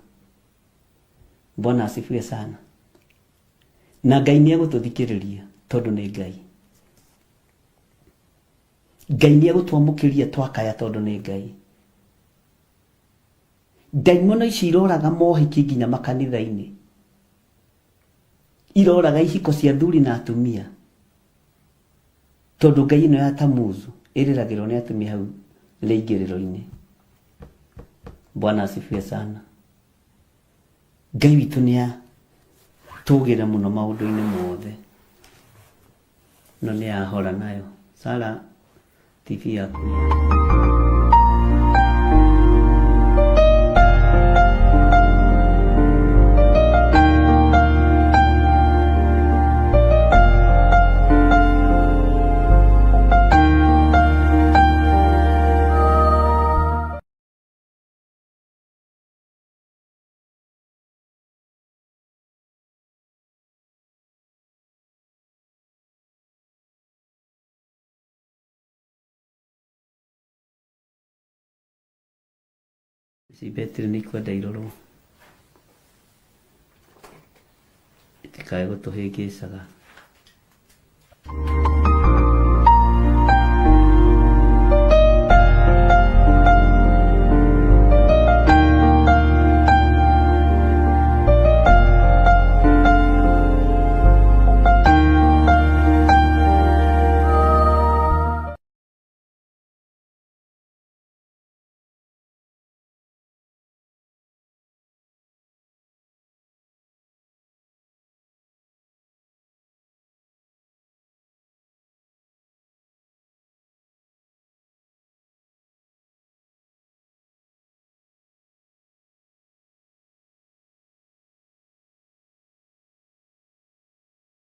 Bwana asifiwe sana na ngai nĩ egũtũthikĩrĩria tondũ nĩ ngai ngai nĩ egũtwamũkĩria twakaya tondũ nĩ ngai ndaimono ici iroraga mohiki nginya makanitha-inĩ iroraga ihiko cia athuri na atumia tondu ngai ino ya Tamuzu iriragirwo ni atumia hau riingiriro-ini. Bwana asifiwe sana. Ngai witu ni tugira muno maundu-ini mothe no ni ahora nayo. Sara TV yaku si betri ni kwenda iroro itikae gutuhingicaga